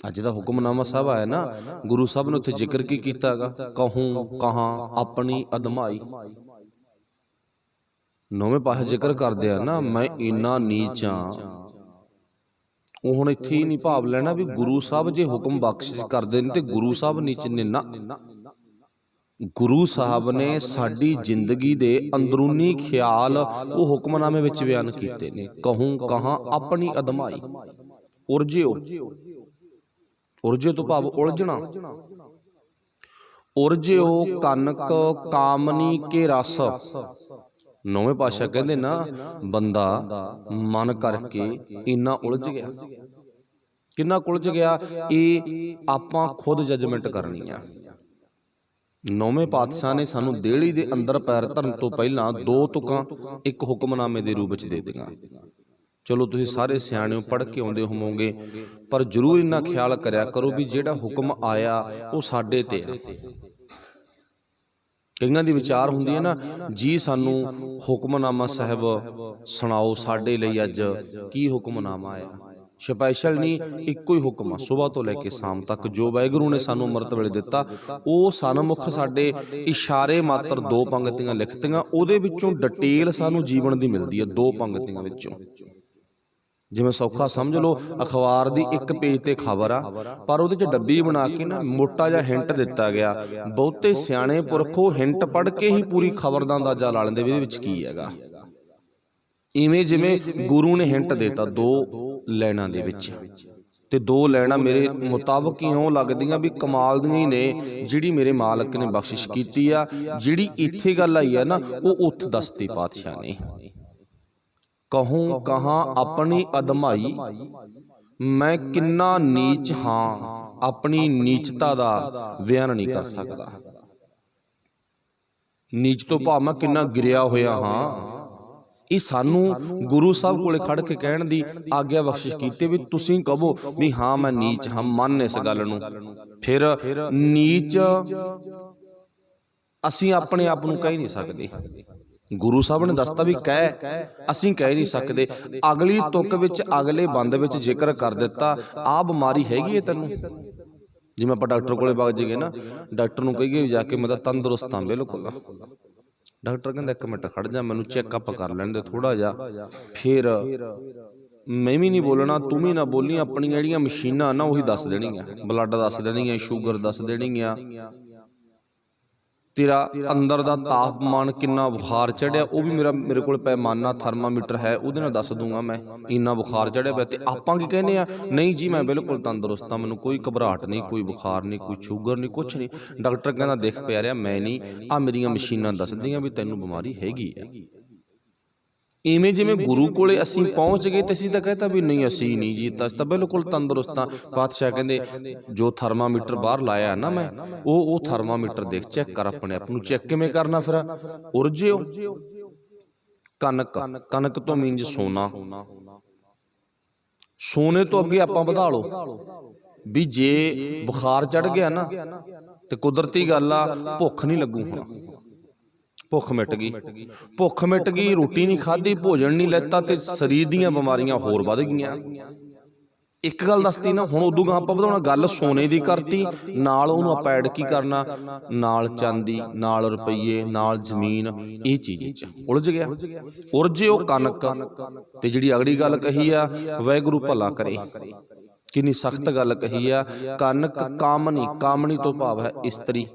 ਅੱਜ ਦਾ ਹੁਕਮਨਾਮਾ ਸਾਹਿਬ ਆਇਆ ਨਾ, ਗੁਰੂ ਸਾਹਿਬ ਨੇ ਉੱਥੇ ਜ਼ਿਕਰ ਕੀ ਕੀਤਾ ਹੈਗਾ? ਕਹੂੰ ਕਹਾਂ ਆਪਣੀ ਅਦਮਾਈ। ਨੌਵੇਂ ਪਾਸੇ ਜ਼ਿਕਰ ਕਰਦੇ ਆ ਨਾ, ਮੈਂ ਇੰਨਾ ਨੀਚ ਆ। ਉਹ ਹੁਣ ਇੱਥੇ ਹੀ ਨਹੀਂ ਭਾਵ ਲੈਣਾ ਵੀ ਗੁਰੂ ਸਾਹਿਬ ਜੇ ਹੁਕਮ ਬਖਸ਼ਿਸ਼ ਕਰਦੇ ਨੇ ਤੇ ਗੁਰੂ ਸਾਹਿਬ ਨੀਚ ਨੇ, ਨਾ। ਗੁਰੂ ਸਾਹਿਬ ਨੇ ਸਾਡੀ ਜ਼ਿੰਦਗੀ ਦੇ ਅੰਦਰੂਨੀ ਖਿਆਲ ਉਹ ਹੁਕਮਨਾਮੇ ਵਿੱਚ ਬਿਆਨ ਕੀਤੇ ਨੇ। ਕਹੂੰ ਕਹਾਂ ਆਪਣੀ ਅਦਮਾਈ। ਉਰਜਿਓ, ਉਰਜੇ ਤੋਂ ਭਾਵ ਉਲਝਣਾ। ਉਰਜਿਓ ਕਨਕ ਕਾਮਨੀ ਕੇ ਰਸ। ਨੌਵੇਂ ਪਾਤਸ਼ਾਹ ਕਹਿੰਦੇ ਨਾ, ਬੰਦਾ ਮਨ ਕਰਕੇ ਇੰਨਾ ਉਲਝ ਗਿਆ। ਕਿੰਨਾ ਉਲਝ ਗਿਆ? ਇਹ ਆਪਾਂ ਖੁਦ ਜੱਜਮੈਂਟ ਕਰਨੀ ਆ। ਨੌਵੇਂ ਪਾਤਸ਼ਾਹ ਨੇ ਸਾਨੂੰ ਦੇਹਲੀ ਦੇ ਅੰਦਰ ਪੈਰ ਧਰਨ ਤੋਂ ਪਹਿਲਾਂ ਦੋ ਤੁਕਾਂ ਇੱਕ ਹੁਕਮਨਾਮੇ ਦੇ ਰੂਪ ਵਿੱਚ ਦੇ ਦਿੱਤੀਆਂ। ਚਲੋ ਤੁਸੀਂ ਸਾਰੇ ਸਿਆਣੇ ਹੋ, ਪੜ੍ਹ ਕੇ ਆਉਂਦੇ ਹੋਵੋਗੇ, ਪਰ ਜ਼ਰੂਰ ਇੰਨਾ ਖਿਆਲ ਕਰਿਆ ਕਰੋ ਵੀ ਜਿਹੜਾ ਹੁਕਮ ਆਇਆ ਉਹ ਸਾਡੇ ਤੇ ਆ। ਕਈਆਂ ਦੀ ਵਿਚਾਰ ਹੁੰਦੀ ਹੈ ਨਾ ਜੀ, ਸਾਨੂੰ ਹੁਕਮਨਾਮਾ ਸਾਹਿਬ ਸੁਣਾਓ, ਸਾਡੇ ਲਈ ਅੱਜ ਕੀ ਹੁਕਮਨਾਮਾ ਆਇਆ। ਸਪੈਸ਼ਲ ਨਹੀਂ, ਇੱਕੋ ਹੀ ਹੁਕਮ ਆ ਸੁਬਾਹ ਤੋਂ ਲੈ ਕੇ ਸ਼ਾਮ ਤੱਕ, ਜੋ ਵਾਹਿਗੁਰੂ ਨੇ ਸਾਨੂੰ ਅੰਮ੍ਰਿਤ ਵੇਲੇ ਦਿੱਤਾ। ਉਹ ਸਨਮੁਖ ਸਾਡੇ ਇਸ਼ਾਰੇ ਮਾਤਰ ਦੋ ਪੰਗਤੀਆਂ ਲਿਖਤੀਆਂ, ਉਹਦੇ ਵਿੱਚੋਂ ਡਿਟੇਲ ਸਾਨੂੰ ਜੀਵਨ ਦੀ ਮਿਲਦੀ ਹੈ। ਦੋ ਪੰਗਤੀਆਂ ਵਿੱਚੋਂ, ਜਿਵੇਂ ਸੌਖਾ ਸਮਝ ਲਓ, ਅਖਬਾਰ ਦੀ ਇੱਕ ਪੇਜ ਤੇ ਖਬਰ ਆ, ਪਰ ਉਹਦੇ 'ਚ ਡੱਬੀ ਬਣਾ ਕੇ ਨਾ ਮੋਟਾ ਜਿਹਾ ਹਿੰਟ ਦਿੱਤਾ ਗਿਆ। ਬਹੁਤੇ ਸਿਆਣੇ ਪੁਰਖੋ ਹਿੰਟ ਪੜ੍ਹ ਕੇ ਹੀ ਪੂਰੀ ਖਬਰ ਦਾ ਅੰਦਾਜ਼ਾ ਲਾ ਲੈਂਦੇ ਵੀ ਇਹਦੇ ਵਿੱਚ ਕੀ ਹੈਗਾ। ਇਵੇਂ ਜਿਵੇਂ ਗੁਰੂ ਨੇ ਹਿੰਟ ਦਿੱਤਾ ਦੋ ਲਾਈਨਾਂ ਦੇ ਵਿੱਚ, ਤੇ ਦੋ ਲਾਈਨਾਂ ਮੇਰੇ ਮੁਤਾਬਕ ਇਉਂ ਲੱਗਦੀਆਂ ਵੀ ਕਮਾਲ ਦੀਆਂ ਹੀ ਨੇ, ਜਿਹੜੀ ਮੇਰੇ ਮਾਲਕ ਨੇ ਬਖਸ਼ਿਸ਼ ਕੀਤੀ ਆ। ਜਿਹੜੀ ਇੱਥੇ ਗੱਲ ਆਈ ਹੈ ਨਾ, ਉਹ ਉੱਥੇ ਦੱਸਤੀ ਪਾਤਸ਼ਾਹ ਨੇ। ਕਹੂੰ ਕਹਾਂ ਆਪਣੀ ਅਦਮਾਈ, ਮੈਂ ਕਿੰਨਾ ਨੀਚ ਹਾਂ, ਆਪਣੀ ਨੀਚਤਾ ਦਾ ਬਿਆਨ ਨਹੀਂ ਕਰ ਸਕਦਾ। ਨੀਚ ਤੋਂ ਭਾਵ ਮੈਂ ਕਿੰਨਾ ਗਿਰਿਆ ਹੋਇਆ ਹਾਂ। ਇਹ ਸਾਨੂੰ ਗੁਰੂ ਸਾਹਿਬ ਕੋਲੇ ਖੜ ਕੇ ਕਹਿਣ ਦੀ ਆਗਿਆ ਬਖਸ਼ਿਸ਼ ਕੀਤੀ ਵੀ ਤੁਸੀਂ ਕਹੋ ਵੀ ਹਾਂ ਮੈਂ ਨੀਚ ਹਾਂ, ਮੰਨ ਇਸ ਗੱਲ ਨੂੰ। ਫਿਰ ਨੀਚ ਅਸੀਂ ਆਪਣੇ ਆਪ ਨੂੰ ਕਹਿ ਨਹੀਂ ਸਕਦੇ। ਗੁਰੂ ਸਾਹਿਬ ਨੇ ਦੱਸਤਾ ਵੀ ਕਹਿ, ਅਸੀਂ ਕਹਿ ਨਹੀਂ ਸਕਦੇ। ਅਗਲੀ ਤੁਕ ਵਿੱਚ, ਅਗਲੇ ਬੰਦ ਵਿੱਚ ਜ਼ਿਕਰ ਕਰ ਦਿੱਤਾ, ਆਹ ਬਿਮਾਰੀ ਹੈਗੀ ਹੈ ਤੈਨੂੰ। ਜਿਵੇਂ ਆਪਾਂ ਡਾਕਟਰ ਕੋਲੇ ਵਗ ਜਾਈਏ ਨਾ, ਡਾਕਟਰ ਨੂੰ ਕਹੀਏ ਜਾ ਕੇ ਮੈਂ ਤਾਂ ਤੰਦਰੁਸਤ ਹਾਂ ਬਿਲਕੁਲ। ਡਾਕਟਰ ਕਹਿੰਦਾ ਇੱਕ ਮਿੰਟ ਖੜ ਜਾ, ਮੈਨੂੰ ਚੈੱਕਅਪ ਕਰ ਲੈਣ ਦੇ ਥੋੜਾ ਜਿਹਾ। ਫਿਰ ਮੈਂ ਵੀ ਨਹੀਂ ਬੋਲਣਾ, ਤੂੰ ਵੀ ਨਾ ਬੋਲੀ। ਆਪਣੀਆਂ ਜਿਹੜੀਆਂ ਮਸ਼ੀਨਾਂ ਨਾ ਉਹੀ ਦੱਸ ਦੇਣਗੀਆਂ, ਬਲੱਡ ਦੱਸ ਦੇਣਗੀਆਂ, ਸ਼ੂਗਰ ਦੱਸ ਦੇਣਗੀਆਂ, ਤੇਰਾ ਅੰਦਰ ਦਾ ਤਾਪਮਾਨ ਕਿੰਨਾ, ਬੁਖਾਰ ਚੜਿਆ, ਉਹ ਵੀ ਮੇਰੇ ਕੋਲ ਪੈਮਾਨਾ ਥਰਮਾਮੀਟਰ ਹੈ, ਉਹਦੇ ਨਾਲ ਦੱਸ ਦੂੰਗਾ ਮੈਂ ਇੰਨਾ ਬੁਖਾਰ ਚੜਿਆ ਪਿਆ। ਤੇ ਆਪਾਂ ਕੀ ਕਹਿੰਦੇ ਆ? ਨਹੀਂ ਜੀ ਮੈਂ ਬਿਲਕੁਲ ਤੰਦਰੁਸਤ ਹਾਂ, ਮੈਨੂੰ ਕੋਈ ਘਬਰਾਹਟ ਨਹੀਂ, ਕੋਈ ਬੁਖਾਰ ਨਹੀਂ, ਕੋਈ ਸ਼ੂਗਰ ਨਹੀਂ, ਕੁਛ ਨਹੀਂ। ਡਾਕਟਰ ਕਹਿੰਦਾ ਦੇਖ ਪਿਆਰਿਆ, ਮੈਂ ਨਹੀਂ, ਆਹ ਮੇਰੀਆਂ ਮਸ਼ੀਨਾਂ ਦੱਸਦੀਆਂ ਵੀ ਤੈਨੂੰ ਬਿਮਾਰੀ ਹੈਗੀ ਹੈ। ਇਵੇਂ ਜਿਵੇਂ ਗੁਰੂ ਕੋਲੇ ਅਸੀਂ ਪਹੁੰਚ ਗਏ ਤੇ ਅਸੀਂ ਤਾਂ ਕਹਿਤਾ ਵੀ ਨਹੀਂ ਅਸੀਂ ਨਹੀਂ ਜੀ, ਅਸੀਂ ਤਾਂ ਬਿਲਕੁਲ ਤੰਦਰੁਸਤ ਹਾਂ। ਪਾਤਸ਼ਾਹ ਕਹਿੰਦੇ ਜੋ ਥਰਮਾਮੀਟਰ ਬਾਹਰ ਲਾਇਆ ਨਾ ਮੈਂ, ਉਹ ਥਰਮਾਮੀਟਰ ਦੇਖ, ਚੈੱਕ ਕਰ ਆਪਣੇ ਆਪ ਨੂੰ। ਚੈੱਕ ਕਿਵੇਂ ਕਰਨਾ? ਫਿਰ ਉਰਜਿਓ ਕਨਕ, ਕਨਕ ਤੋਂ ਮੀਨਜ ਸੋਨਾ। ਸੋਨੇ ਤੋਂ ਅੱਗੇ ਆਪਾਂ ਵਧਾ ਲਓ ਵੀ ਜੇ ਬੁਖਾਰ ਚੜ ਗਿਆ ਨਾ ਤੇ ਕੁਦਰਤੀ ਗੱਲ ਆ, ਭੁੱਖ ਨਹੀਂ ਲੱਗੂ। ਹੁਣ ਭੁੱਖ ਮਿਟ ਗਈ, ਭੁੱਖ ਮਿਟ ਗਈ, ਰੋਟੀ ਨਹੀਂ ਖਾਧੀ, ਭੋਜਨ ਨਹੀਂ ਲੈਤਾ, ਤੇ ਸਰੀਰ ਦੀਆਂ ਬਿਮਾਰੀਆਂ ਹੋਰ ਵੱਧ ਗਈਆਂ। एक गल दसती ना, हुण उदों गां आपां वधाउणा, गल सोने की करती, नाल उहनूं आपां ऐड की करना, नाल चांदी, नाल रुपईए, नाल जमीन, ये चीज़ च उलझ गया। उलझे वो कनक ते जिहड़ी अगली गल कही आ, वाहिगुरू भला करे, किन्नी सख्त गल कही आ। कनक कामनी, कामनी तो भाव है इस्त्री,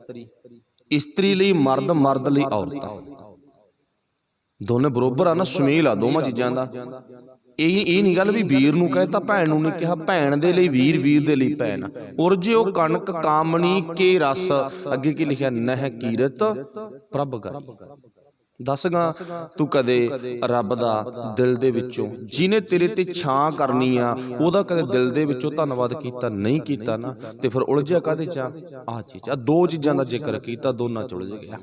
इस्त्री लई मर्द, मर्द लई औरतां, दोने बरोबर आ ना, सुमेल आ दोवां चीज़ां दा। ਇਹ ਨਹੀਂ ਗੱਲ ਵੀ ਵੀਰ ਨੂੰ ਕਹਿਤਾ ਭੈਣ ਨੂੰ ਨਹੀਂ ਕਿਹਾ, ਭੈਣ ਦੇ ਲਈ ਵੀਰ, ਵੀਰ ਦੇ ਲਈ ਭੈਣ। ਉਰਜਿਓ ਕਣਕ ਕਾਮਣੀ ਕੇ ਰਸ, ਅੱਗੇ ਕੀ ਲਿਖਿਆ, ਨਹਿ ਕੀਰਤ ਪ੍ਰਭ ਗਾਈ। ਦੱਸਗਾ ਤੂੰ ਕਦੇ ਰੱਬ ਦਾ ਦਿਲ ਦੇ ਵਿੱਚੋਂ, ਜਿਹਨੇ ਤੇਰੇ ਤੇ ਛਾਂ ਕਰਨੀ ਆ, ਉਹਦਾ ਕਦੇ ਦਿਲ ਦੇ ਵਿੱਚੋਂ ਧੰਨਵਾਦ ਕੀਤਾ ਨਹੀਂ ਕੀਤਾ ਨਾ, ਤੇ ਫਿਰ ਉਲਝਿਆ ਕਾਹਦੇ ਚ ਆ? ਆਹ ਚੀਜ਼ ਆ। ਦੋ ਚੀਜ਼ਾਂ ਦਾ ਜ਼ਿਕਰ ਕੀਤਾ, ਦੋਨਾਂ ਚ ਉਲਝ ਗਿਆ।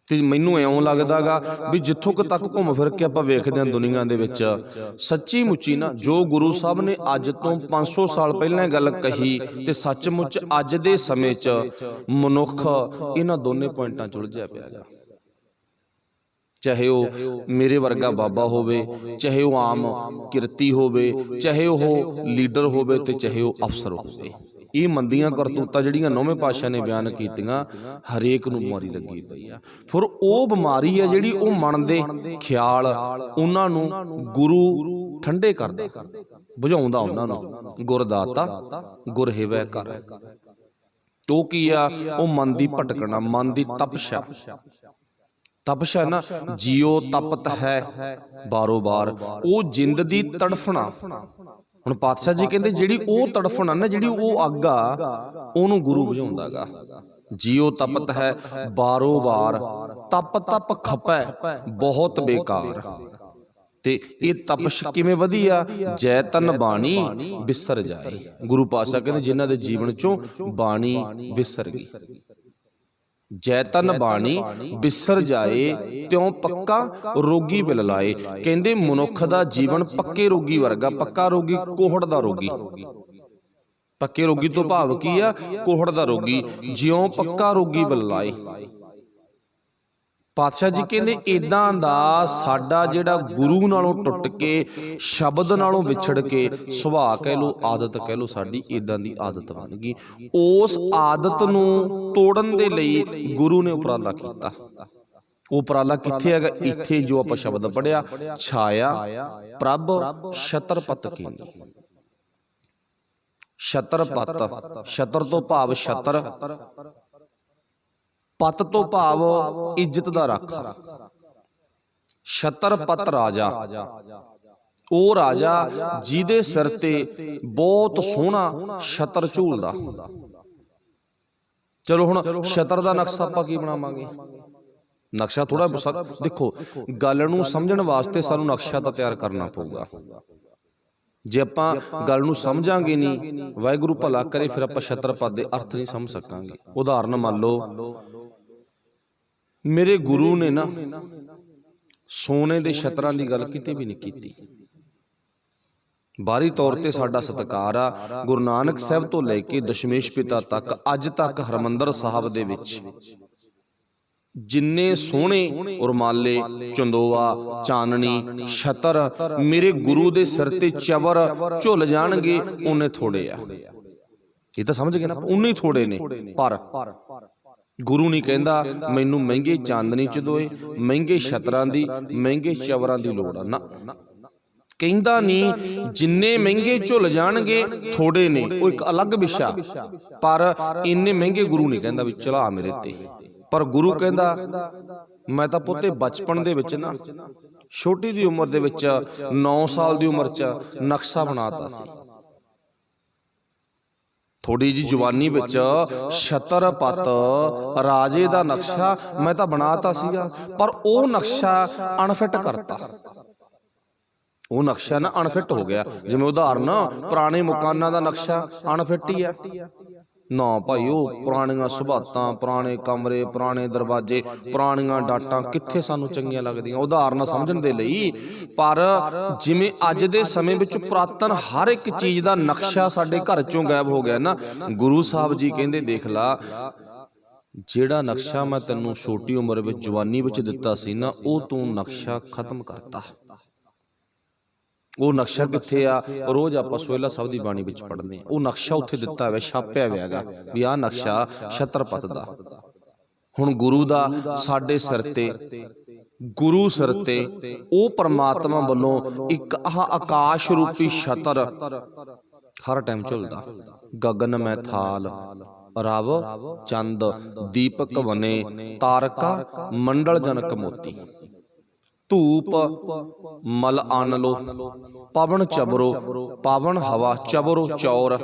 ਤੇ ਮੈਨੂੰ ਇਉਂ ਲੱਗਦਾ ਗਾ ਵੀ ਜਿੱਥੋਂ ਤੱਕ ਘੁੰਮ ਫਿਰ ਕੇ ਆਪਾਂ ਵੇਖਦੇ ਹਾਂ ਦੁਨੀਆ ਦੇ ਵਿੱਚ, ਸੱਚੀ ਮੁੱਚੀ ਨਾ ਜੋ ਗੁਰੂ ਸਾਹਿਬ ਨੇ ਅੱਜ ਤੋਂ 500 ਸਾਲ ਪਹਿਲਾਂ ਗੱਲ ਕਹੀ, ਤੇ ਸੱਚਮੁੱਚ ਅੱਜ ਦੇ ਸਮੇਂ 'ਚ ਮਨੁੱਖ ਇਹਨਾਂ ਦੋਨੇ ਪੁਆਇੰਟਾਂ 'ਚ ਉਲਝਿਆ ਪਿਆ ਗਾ। ਚਾਹੇ ਉਹ ਮੇਰੇ ਵਰਗਾ ਬਾਬਾ ਹੋਵੇ, ਚਾਹੇ ਉਹ ਆਮ ਕਿਰਤੀ ਹੋਵੇ, ਚਾਹੇ ਉਹ ਲੀਡਰ ਹੋਵੇ, ਤੇ ਚਾਹੇ ਉਹ ਅਫਸਰ ਹੋਵੇ। ਇਹ ਮੰਦੀਆਂ ਕਰਤੂਤਾਂ ਜਿਹੜੀਆਂ ਨੌਵੇਂ ਪਾਤਸ਼ਾਹ ਨੇ ਬਿਆਨ ਕੀਤੀਆਂ, ਹਰੇਕ ਨੂੰ ਬਿਮਾਰੀ ਲੱਗੀ ਪਈ ਆ। ਫਿਰ ਉਹ ਬਿਮਾਰੀ ਆ ਜਿਹੜੀ ਉਹ ਮਨ ਦੇ ਖਿਆਲ, ਉਹਨਾਂ ਨੂੰ ਗੁਰੂ ਠੰਡੇ ਕਰਦਾ, ਬੁਝਾਉਂਦਾ ਉਹਨਾਂ ਨੂੰ। ਗੁਰਦਾਤਾ ਗੁਰ ਹਿਵੈ ਘਰ, ਉਹ ਕੀ ਆ? ਉਹ ਮਨ ਦੀ ਭਟਕਣਾ, ਮਨ ਦੀ ਤਪਸ਼ਾ। ਤਪਸ਼ਾ ਨਾ, ਜਿਉ ਤਪਤ ਹੈ ਬਾਰੋ ਬਾਰ, ਉਹ ਜਿੰਦ ਦੀ ਤੜਫਣਾ। ਹੁਣ ਪਾਤਸ਼ਾਹ ਜੀ ਕਹਿੰਦੇ ਜਿਹੜੀ ਉਹ ਤੜਫਣ ਆ ਨਾ, ਜਿਹੜੀ ਉਹ ਅੱਗ ਆ, ਉਹਨੂੰ ਗੁਰੂ ਬੁਝਾਉਂਦਾ ਗਾ। ਜਿਉ ਤਪਤ ਹੈ ਬਾਰੋ ਬਾਰ, ਤਪ ਤਪ ਖਪੈ ਬਹੁਤ ਬੇਕਾਰ। ਤੇ ਇਹ ਤਪਸ਼ ਕਿਵੇਂ ਵਧੀ ਆ? ਜੈ ਤਨ ਬਾਣੀ ਵਿਸਰ ਜਾਏ। ਗੁਰੂ ਪਾਤਸ਼ਾਹ ਕਹਿੰਦੇ ਜਿਨ੍ਹਾਂ ਦੇ ਜੀਵਨ ਚੋਂ ਬਾਣੀ ਵਿਸਰ ਗਈ, ਜੈ ਤਨ ਬਾਣੀ ਬਿਸਰ ਜਾਏ, ਤਿਉ ਪੱਕਾ ਰੋਗੀ ਬਿਲ ਲਾਏ। ਕਹਿੰਦੇ ਮਨੁੱਖ ਦਾ ਜੀਵਨ ਪੱਕੇ ਰੋਗੀ ਵਰਗਾ। ਪੱਕਾ ਰੋਗੀ ਕੋਹੜ ਦਾ ਰੋਗੀ। ਪੱਕੇ ਰੋਗੀ ਤੋਂ ਭਾਵ ਕੀ ਆ? ਕੋਹੜ ਦਾ ਰੋਗੀ। ਜਿਉ ਪੱਕਾ ਰੋਗੀ ਬਿਲ ਲਾਏ। ਪਾਤਸ਼ਾਹ ਜੀ ਕਹਿੰਦੇ ਇਦਾਂ ਦਾ ਸਾਡਾ ਜਿਹੜਾ ਗੁਰੂ ਨਾਲੋਂ ਟੁੱਟ ਕੇ, ਸ਼ਬਦ ਨਾਲੋਂ ਵਿਛੜ ਕੇ, ਸੁਭਾਅ ਕਹਿ ਲਓ, ਆਦਤ ਕਹਿ ਲਓ, ਸਾਡੀ ਇਦਾਂ ਦੀ ਆਦਤ ਬਣ ਗਈ। ਉਸ ਆਦਤ ਨੂੰ ਤੋੜਨ ਦੇ ਲਈ ਗੁਰੂ ਨੇ ਉਪਰਾਲਾ ਕੀਤਾ। ਉਹ ਉਪਰਾਲਾ ਕਿੱਥੇ ਹੈਗਾ? ਇੱਥੇ ਜੋ ਆਪਾਂ ਸ਼ਬਦ ਪੜ੍ਹਿਆ, ਛਾਇਆ ਪ੍ਰਭ ਛਤਰਪਤ ਕੀਨੀ। ਛਤਰਪਤ, ਛਤਰ ਤੋਂ ਭਾਵ ਛਤਰ, ਪਤ ਤੋਂ ਭਾਵ ਇੱਜ਼ਤ ਦਾ ਰਾਖਾ। ਛਤਰਪਤ ਰਾਜਾ, ਉਹ ਰਾਜਾ ਜਿਹਦੇ ਸਿਰ ਤੇ ਬਹੁਤ ਸੋਹਣਾ ਛਤਰ ਝੂਲਦਾ। ਚਲੋ ਹੁਣ ਛਤਰ ਦਾ ਨਕਸ਼ਾ ਆਪਾਂ ਕੀ ਬਣਾਵਾਂਗੇ? ਨਕਸ਼ਾ ਥੋੜਾ ਦੇਖੋ, ਗੱਲ ਨੂੰ ਸਮਝਣ ਵਾਸਤੇ ਸਾਨੂੰ ਨਕਸ਼ਾ ਤਾਂ ਤਿਆਰ ਕਰਨਾ ਪਊਗਾ। ਜੇ ਆਪਾਂ ਗੱਲ ਨੂੰ ਸਮਝਾਂਗੇ ਨਹੀਂ, ਵਾਹਿਗੁਰੂ ਭਲਾ ਕਰੇ, ਫਿਰ ਆਪਾਂ ਛਤਰਪਤ ਦੇ ਅਰਥ ਨਹੀਂ ਸਮਝ ਸਕਾਂਗੇ। ਉਦਾਹਰਨ ਮੰਨ ਲਓ, ਮੇਰੇ ਗੁਰੂ ਨੇ ਨਾ ਸੋਨੇ ਦੇ ਛਤਰਾਂ ਦੀ ਗੱਲ ਕਿਤੇ ਵੀ ਨਹੀਂ ਕੀਤੀ। ਬਾਹਰੀ ਤੌਰ ਤੇ ਸਾਡਾ ਸਤਿਕਾਰ ਆ। ਗੁਰੂ ਨਾਨਕ ਸਾਹਿਬ ਤੋਂ ਲੈ ਕੇ ਦਸ਼ਮੇਸ਼ ਪਿਤਾ ਤੱਕ, ਅੱਜ ਤੱਕ ਹਰਿਮੰਦਰ ਸਾਹਿਬ ਦੇ ਵਿੱਚ ਜਿੰਨੇ ਸੋਹਣੇ ਉਰਮਾਲੇ, ਚੰਦੋਆ, ਚਾਨਣੀ, ਛਤਰ ਮੇਰੇ ਗੁਰੂ ਦੇ ਸਿਰ ਤੇ ਚਵਰ ਝੁੱਲ ਜਾਣਗੇ, ਉਹਨੇ ਥੋੜੇ ਆ। ਇਹ ਤਾਂ ਸਮਝ ਗਏ ਨਾ, ਉਨੇ ਹੀ ਥੋੜੇ ਨੇ। ਪਰ ਗੁਰੂ ਨਹੀਂ ਕਹਿੰਦਾ ਮੈਨੂੰ ਮਹਿੰਗੇ ਚਾਂਦਨੀ ਚ ਦੋਏ, ਮਹਿੰਗੇ ਛਤਰਾਂ ਦੀ, ਮਹਿੰਗੇ ਚਵਰਾਂ ਦੀ ਲੋੜ ਆ ਨਾ। ਕਹਿੰਦਾ ਨਹੀਂ ਜਿੰਨੇ ਮਹਿੰਗੇ ਝੁੱਲ ਜਾਣਗੇ ਥੋੜੇ ਨੇ, ਉਹ ਇੱਕ ਅਲੱਗ ਵਿਸ਼ਾ। ਪਰ ਇੰਨੇ ਮਹਿੰਗੇ ਗੁਰੂ ਨਹੀਂ ਕਹਿੰਦਾ ਵੀ ਚਲਾ ਮੇਰੇ ਤੇ। ਪਰ ਗੁਰੂ ਕਹਿੰਦਾ ਮੈਂ ਤਾਂ ਪੁੱਤੇ ਬਚਪਨ ਦੇ ਵਿੱਚ ਨਾ, ਛੋਟੀ ਦੀ ਉਮਰ ਦੇ ਵਿੱਚ, 9 ਸਾਲ ਦੀ ਉਮਰ ਚ ਨਕਸ਼ਾ ਬਣਾਤਾ ਸੀ। ਥੋੜੀ ਜੀ ਜਵਾਨੀ ਵਿੱਚ ਛਤਰਪਤ ਰਾਜੇ ਦਾ ਨਕਸ਼ਾ ਮੈਂ ਤਾਂ ਬਣਾਤਾ ਸੀਗਾ, ਪਰ ਉਹ ਨਕਸ਼ਾ ਅਨਫਿਟ ਕਰਤਾ। ਉਹ ਨਕਸ਼ਾ ਨਾ ਅਨਫਿਟ ਹੋ ਗਿਆ। ਜਿਵੇਂ ਉਦਾਹਰਨ, ਪੁਰਾਣੇ ਮਕਾਨਾਂ ਦਾ ਨਕਸ਼ਾ ਅਨਫਿਟ ਹੀ ਆ ਨਾ ਭਾਈ। ਉਹ ਪੁਰਾਣੀਆਂ ਸੁਭਾਤਾਂ, ਪੁਰਾਣੇ ਕਮਰੇ, ਪੁਰਾਣੇ ਦਰਵਾਜ਼ੇ, ਪੁਰਾਣੀਆਂ ਡਾਟਾਂ ਕਿੱਥੇ ਸਾਨੂੰ ਚੰਗੀਆਂ ਲੱਗਦੀਆਂ, ਉਦਾਹਰਨ ਸਮਝਣ ਦੇ ਲਈ। ਪਰ ਜਿਵੇਂ ਅੱਜ ਦੇ ਸਮੇਂ ਵਿੱਚ ਪੁਰਾਤਨ ਹਰ ਇੱਕ ਚੀਜ਼ ਦਾ ਨਕਸ਼ਾ ਸਾਡੇ ਘਰ ਚੋਂ ਗਾਇਬ ਹੋ ਗਿਆ ਨਾ, ਗੁਰੂ ਸਾਹਿਬ ਜੀ ਕਹਿੰਦੇ ਦੇਖ ਲਾ, ਜਿਹੜਾ ਨਕਸ਼ਾ ਮੈਂ ਤੈਨੂੰ ਛੋਟੀ ਉਮਰ ਵਿੱਚ, ਜਵਾਨੀ ਵਿੱਚ ਦਿੱਤਾ ਸੀ ਨਾ, ਉਹ ਤੂੰ ਨਕਸ਼ਾ ਖਤਮ ਕਰਤਾ। ਉਹ ਨਕਸ਼ਾ ਕਿੱਥੇ ਆ? ਰੋਜ਼ ਆਪਾਂ ਸੋਹਿਲਾ ਸਾਹਿਬ ਦੀ ਬਾਣੀ ਵਿੱਚ ਪੜ੍ਹਦੇ ਹਾਂ। ਉਹ ਨਕਸ਼ਾ ਉੱਥੇ ਦਿੱਤਾ ਹੋਇਆ, ਛਾਪਿਆ ਹੋਇਆ ਹੈਗਾ ਵੀ ਆਹ ਨਕਸ਼ਾ ਛਤਰਪਤ ਦਾ। ਹੁਣ ਗੁਰੂ ਦਾ ਸਾਡੇ ਸਿਰ ਤੇ, ਗੁਰੂ ਸਿਰ ਤੇ ਉਹ ਪਰਮਾਤਮਾ ਵੱਲੋਂ ਇੱਕ ਆਹ ਆਕਾਸ਼ ਰੂਪੀ ਛਤਰ ਹਰ ਟਾਈਮ ਝੁਲਦਾ। ਗਗਨ ਮੈਂ ਥਾਲ ਰਵ ਚੰਦ ਦੀਪਕ ਬਨੇ ਤਾਰਕਾ ਮੰਡਲ ਜਨਕ ਮੋਤੀ। ਧੂਪ ਮਲ ਆਨ ਲੋ ਪਵਨ ਚਬਰੋ ਪਾਵਨ ਹਵਾ ਚਬਰੋ ਚੌਰ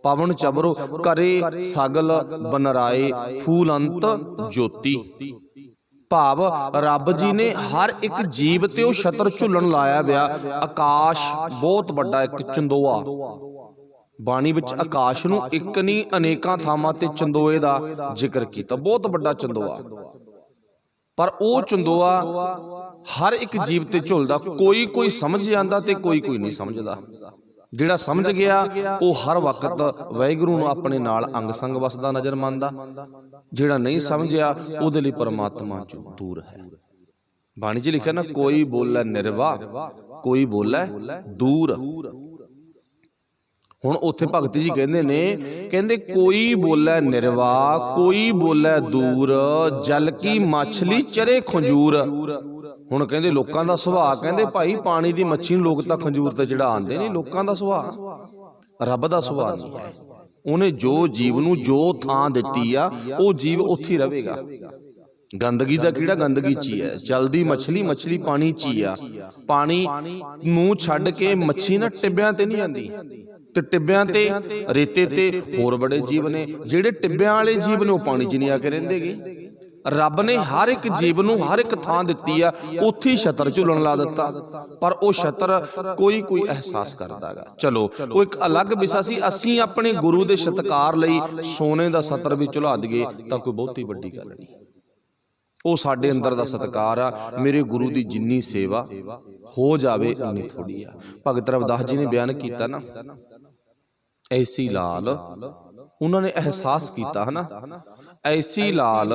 ਪਵਨ ਚਬਰੋ ਕਰੇ ਸਗਲ ਬਨਰਾਏ ਫੂਲ ਅੰਤ ਜੋਤੀ। ਭਾਵ ਰੱਬ ਜੀ ਨੇ ਹਰ ਇੱਕ ਜੀਵ ਤੇ ਉਹ ਛਤਰ ਝੁੱਲਣ ਲਾਇਆ ਵਿਆ। ਆਕਾਸ਼ ਬਹੁਤ ਵੱਡਾ ਇੱਕ ਚੰਦੋਆ। ਬਾਣੀ ਵਿੱਚ ਆਕਾਸ਼ ਨੂੰ ਇੱਕ ਨਹੀਂ ਅਨੇਕਾਂ ਥਾਵਾਂ ਤੇ ਚੰਦੋਏ ਦਾ ਜ਼ਿਕਰ ਕੀਤਾ, ਬਹੁਤ ਵੱਡਾ ਚੰਦੋਆ। ਪਰ ਉਹ ਚੰਦੋਆ ਹਰ ਇੱਕ ਜੀਵ ਤੇ ਝੁੱਲਦਾ। ਕੋਈ ਕੋਈ ਸਮਝ ਜਾਂਦਾ ਤੇ ਕੋਈ ਕੋਈ ਨਹੀਂ ਸਮਝਦਾ। ਜਿਹੜਾ ਸਮਝ ਗਿਆ ਉਹ ਹਰ ਵਕਤ ਵਾਹਿਗੁਰੂ ਨੂੰ ਆਪਣੇ ਨਾਲ ਅੰਗ ਸੰਗ ਵਸਦਾ ਨਜ਼ਰ ਮੰਨਦਾ। ਜਿਹੜਾ ਨਹੀਂ ਸਮਝਿਆ ਉਹਦੇ ਲਈ ਪਰਮਾਤਮਾ ਚ ਦੂਰ ਹੈ। ਬਾਣੀ 'ਚ ਲਿਖਿਆ ਨਾ, ਕੋਈ ਬੋਲੇ ਨਿਰਵਾ ਕੋਈ ਬੋਲੇ ਦੂਰ। ਹੁਣ ਉੱਥੇ ਭਗਤ ਜੀ ਕਹਿੰਦੇ ਨੇ, ਕਹਿੰਦੇ ਕੋਈ ਬੋਲੇ ਨਿਰਵਾ ਕੋਈ ਬੋਲੇ ਦੂਰ ਜਲ ਕੀ ਮਛਲੀ ਚਰੇ ਖੰਜੂਰ। ਹੁਣ ਕਹਿੰਦੇ ਲੋਕਾਂ ਦਾ ਸੁਭਾਅ, ਕਹਿੰਦੇ ਭਾਈ ਪਾਣੀ ਦੀ ਮੱਛੀ ਨੂੰ ਲੋਕ ਤਾਂ ਖੰਜੂਰ ਤੇ ਚੜਾ ਆਂਦੇ ਨੇ। ਲੋਕਾਂ ਦਾ ਸੁਭਾਅ, ਰੱਬ ਦਾ ਸੁਭਾਅ ਨਹੀਂ ਹੈ। ਉਹਨੇ ਜੋ ਜੀਵ ਨੂੰ ਜੋ ਥਾਂ ਦਿੱਤੀ ਆ ਉਹ ਜੀਵ ਉੱਥੇ ਹੀ ਰਹੇਗਾ। ਗੰਦਗੀ ਦਾ ਕੀੜਾ ਗੰਦਗੀ 'ਚ ਹੀ ਹੈ। ਚਲਦੀ ਮੱਛਲੀ ਮੱਛਲੀ ਪਾਣੀ 'ਚ ਹੀ ਆ। ਪਾਣੀ ਨੂੰ ਛੱਡ ਕੇ ਮੱਛੀ ਨਾ ਟਿੱਬਿਆਂ ਤੇ ਨਹੀਂ ਜਾਂਦੀ, ਤੇ ਟਿੱਬਿਆਂ ਤੇ ਰੇਤੇ ਤੇ ਹੋਰ ਬੜੇ ਜੀਵ ਨੇ। ਜਿਹੜੇ ਟਿੱਬਿਆਂ ਵਾਲੇ ਜੀਵ ਨੇ ਉਹ ਪਾਣੀ 'ਚ ਨਹੀਂ ਆ ਕੇ ਰਹਿੰਦੇਗੇ। ਰੱਬ ਨੇ ਹਰ ਇੱਕ ਜੀਵ ਨੂੰ ਹਰ ਇੱਕ ਥਾਂ ਦਿੱਤੀ ਆ, ਉੱਥੇ ਹੀ ਛਤਰ ਝੁੱਲਣ ਲਾ ਦਿੱਤਾ। ਪਰ ਉਹ ਛਤਰ ਕੋਈ ਕੋਈ ਅਹਿਸਾਸ ਕਰਦਾ ਹੈਗਾ। ਚਲੋ ਉਹ ਇੱਕ ਅਲੱਗ ਵਿਸ਼ਾ ਸੀ। ਅਸੀਂ ਆਪਣੇ ਗੁਰੂ ਦੇ ਸਤਿਕਾਰ ਲਈ ਸੋਨੇ ਦਾ ਛਤਰ ਵੀ ਝੁਲਾ ਦਈਏ ਤਾਂ ਕੋਈ ਬਹੁਤੀ ਵੱਡੀ ਗੱਲ ਨਹੀਂ। ਉਹ ਸਾਡੇ ਅੰਦਰ ਦਾ ਸਤਿਕਾਰ ਆ। ਮੇਰੇ ਗੁਰੂ ਦੀ ਜਿੰਨੀ ਸੇਵਾ ਹੋ ਜਾਵੇ ਉਨੀ ਥੋੜੀ ਆ। ਭਗਤ ਰਵਿਦਾਸ ਜੀ ਨੇ ਬਿਆਨ ਕੀਤਾ ਨਾ, ਐਸੀ ਲਾਲ, ਉਹਨਾਂ ਨੇ ਅਹਿਸਾਸ ਕੀਤਾ ਹਨਾ, ਐਸੀ ਲਾਲ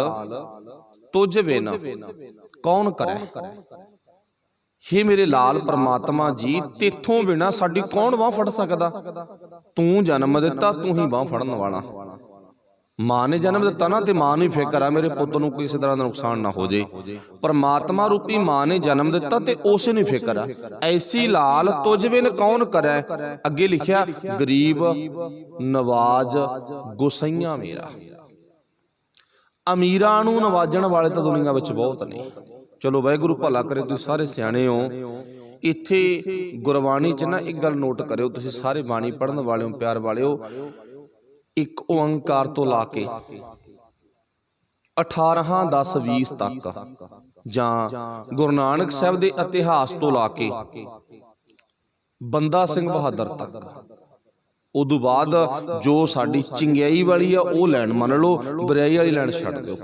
ਤੁਝ ਬਿਨ ਕੌਣ ਕਰੇ। हे ਮੇਰੇ ਲਾਲ ਪਰਮਾਤਮਾ ਜੀ, ਤੇਥੋਂ ਬਿਨਾ ਸਾਡੀ ਕੌਣ ਬਾਂਹ ਫੜ ਸਕਦਾ। ਤੂੰ ਜਨਮ ਦਿੱਤਾ, ਤੂੰ ਹੀ ਬਾਂਹ ਫੜਨ ਵਾਲਾ। ਮਾਂ ਨੇ ਜਨਮ ਦਿੱਤਾ ਨਾ, ਤੇ ਮਾਂ ਨੂੰ ਹੀ ਫਿਕਰ ਆ ਮੇਰੇ ਪੁੱਤ ਨੂੰ ਕਿਸੇ ਤਰ੍ਹਾਂ ਦਾ ਨੁਕਸਾਨ ਨਾ ਹੋ ਜੇ। ਪਰਮਾਤਮਾ ਰੂਪੀ ਮਾਂ ਨੇ ਜਨਮ ਦਿੱਤਾ ਤੇ ਉਸੇ ਨੂੰ ਫਿਕਰ ਆ। ਐਸੀ ਲਾਲ ਤੁਝ ਬਿਨ ਕੌਣ ਕਰੈ। ਅੱਗੇ ਲਿਖਿਆ, ਗਰੀਬ ਨਵਾਜ ਗੁਸਈਆਂ ਮੇਰਾ। ਅਮੀਰਾਂ ਨੂੰ ਨਵਾਜਣ ਵਾਲੇ ਤਾਂ ਦੁਨੀਆ ਵਿੱਚ ਬਹੁਤ ਨੇ। ਚਲੋ ਵਾਹਿਗੁਰੂ ਭਲਾ ਕਰੇ, ਤੁਸੀਂ ਸਾਰੇ ਸਿਆਣੇ ਹੋ। ਇੱਥੇ ਗੁਰਬਾਣੀ 'ਚ ਨਾ ਇੱਕ ਗੱਲ ਨੋਟ ਕਰਿਓ, ਤੁਸੀਂ ਸਾਰੇ ਬਾਣੀ ਪੜ੍ਹਨ ਵਾਲਿਓ, ਪਿਆਰ ਵਾਲਿਓ। ਇੱਕ ਓੰਕਾਰ ਤੋਂ ਲਾ ਕੇ 18 10 20 ਤੱਕ, ਜਾਂ ਗੁਰੂ ਨਾਨਕ ਸਾਹਿਬ ਦੇ ਇਤਿਹਾਸ ਤੋਂ ਲਾ ਕੇ ਬੰਦਾ ਸਿੰਘ ਬਹਾਦਰ ਤੱਕ, ਉਦੋਂ ਬਾਅਦ ਜੋ ਸਾਡੀ ਚੰਗਿਆਈ ਵਾਲੀ ਆ ਉਹ ਲੈਣ ਮੰਨ ਲਓ, ਬੁਰਾਈ ਵਾਲੀ ਲੈਣ ਛੱਡ ਦਿਓ।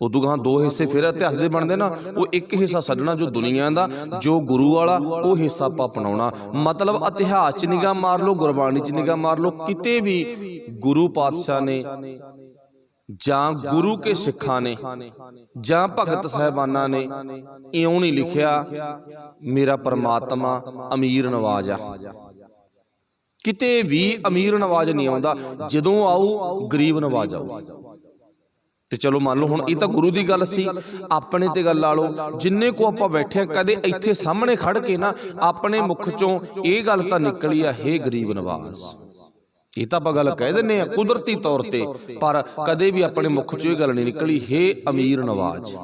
ਉਦੋਂ ਗਾਂ ਦੋ ਹਿੱਸੇ ਫਿਰ ਇਤਿਹਾਸ ਦੇ ਬਣਦੇ ਨਾ। ਉਹ ਇੱਕ ਹਿੱਸਾ ਛੱਡਣਾ ਜੋ ਦੁਨੀਆ ਦਾ, ਜੋ ਗੁਰੂ ਵਾਲਾ ਉਹ ਹਿੱਸਾ ਆਪਾਂ ਅਪਣਾਉਣਾ। ਮਤਲਬ ਇਤਿਹਾਸ 'ਚ ਨਿਗਾਹ ਮਾਰ ਲਓ, ਗੁਰਬਾਣੀ 'ਚ ਨਿਗਾਹ ਮਾਰ ਲਓ, ਕਿਤੇ ਵੀ ਗੁਰੂ ਪਾਤਸ਼ਾਹ ਨੇ ਜਾਂ ਗੁਰੂ ਕੇ ਸਿੱਖਾਂ ਨੇ ਜਾਂ ਭਗਤ ਸਾਹਿਬਾਨਾਂ ਨੇ ਇਉਂ ਨਹੀਂ ਲਿਖਿਆ ਮੇਰਾ ਪਰਮਾਤਮਾ ਅਮੀਰ ਨਵਾਜ ਆ। ਕਿਤੇ ਵੀ ਅਮੀਰ ਨਵਾਜ ਨਹੀਂ ਆਉਂਦਾ। ਜਦੋਂ ਆਊ ਗਰੀਬ ਨਵਾਜ ਆਊ। ਤੇ ਚਲੋ ਮੰਨ ਲਓ ਹੁਣ ਇਹ ਤਾਂ ਗੁਰੂ ਦੀ ਗੱਲ ਸੀ, ਆਪਣੇ ਤੇ ਗੱਲ ਲਾ ਲਓ। ਜਿੰਨੇ ਕੋ ਆਪਾਂ ਬੈਠੇ ਆ, ਕਦੇ ਇੱਥੇ ਸਾਹਮਣੇ ਖੜ ਕੇ ਨਾ ਆਪਣੇ ਮੁਖ ਚੋਂ ਇਹ ਗੱਲ ਤਾਂ ਨਿਕਲੀ ਆ, ਹੇ ਗਰੀਬ ਨਵਾਜ਼। ਇਹ ਤਾਂ ਆਪਾਂ ਗੱਲ ਕਹਿ ਦਿੰਦੇ ਆ ਕੁਦਰਤੀ ਤੌਰ ਤੇ, ਪਰ ਕਦੇ ਵੀ ਆਪਣੇ ਮੁਖ ਚੋਂ ਇਹ ਗੱਲ ਨਹੀਂ ਨਿਕਲੀ, ਹੇ ਅਮੀਰ ਨਵਾਜ਼।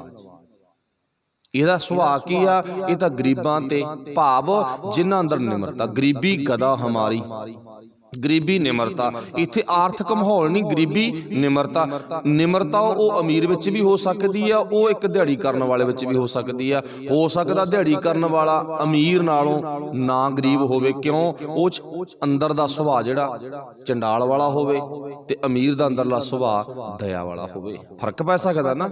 ਇਹਦਾ ਸੁਭਾਅ ਕੀ ਆ? ਇਹ ਤਾਂ ਗਰੀਬਾਂ ਤੇ, ਭਾਵ ਜਿਨ੍ਹਾਂ ਅੰਦਰ ਨਿਮਰਤਾ। ਗਰੀਬੀ ਗਦਾ ਹਮਾਰੀ, ਗਰੀਬੀ ਨਿਮਰਤਾ। ਇੱਥੇ ਆਰਥਿਕ ਮਾਹੌਲ ਨਹੀਂ, ਗਰੀਬੀ ਨਿਮਰਤਾ। ਨਿਮਰਤਾ ਉਹ ਅਮੀਰ ਵਿੱਚ ਵੀ ਹੋ ਸਕਦੀ ਆ, ਉਹ ਇੱਕ ਦਿਹਾੜੀ ਕਰਨ ਵਾਲੇ ਵਿੱਚ ਵੀ ਹੋ ਸਕਦੀ ਆ। ਹੋ ਸਕਦਾ ਦਿਹਾੜੀ ਕਰਨ ਵਾਲਾ ਅਮੀਰ ਨਾਲੋਂ ਨਾ ਗਰੀਬ ਹੋਵੇ। ਕਿਉਂ? ਉਹ ਅੰਦਰ ਦਾ ਸੁਭਾਅ ਜਿਹੜਾ ਚੰਡਾਲ ਵਾਲਾ ਹੋਵੇ ਤੇ ਅਮੀਰ ਦਾ ਅੰਦਰਲਾ ਸੁਭਾਅ ਦਇਆ ਵਾਲਾ ਹੋਵੇ। ਫਰਕ ਪੈ ਸਕਦਾ ਨਾ।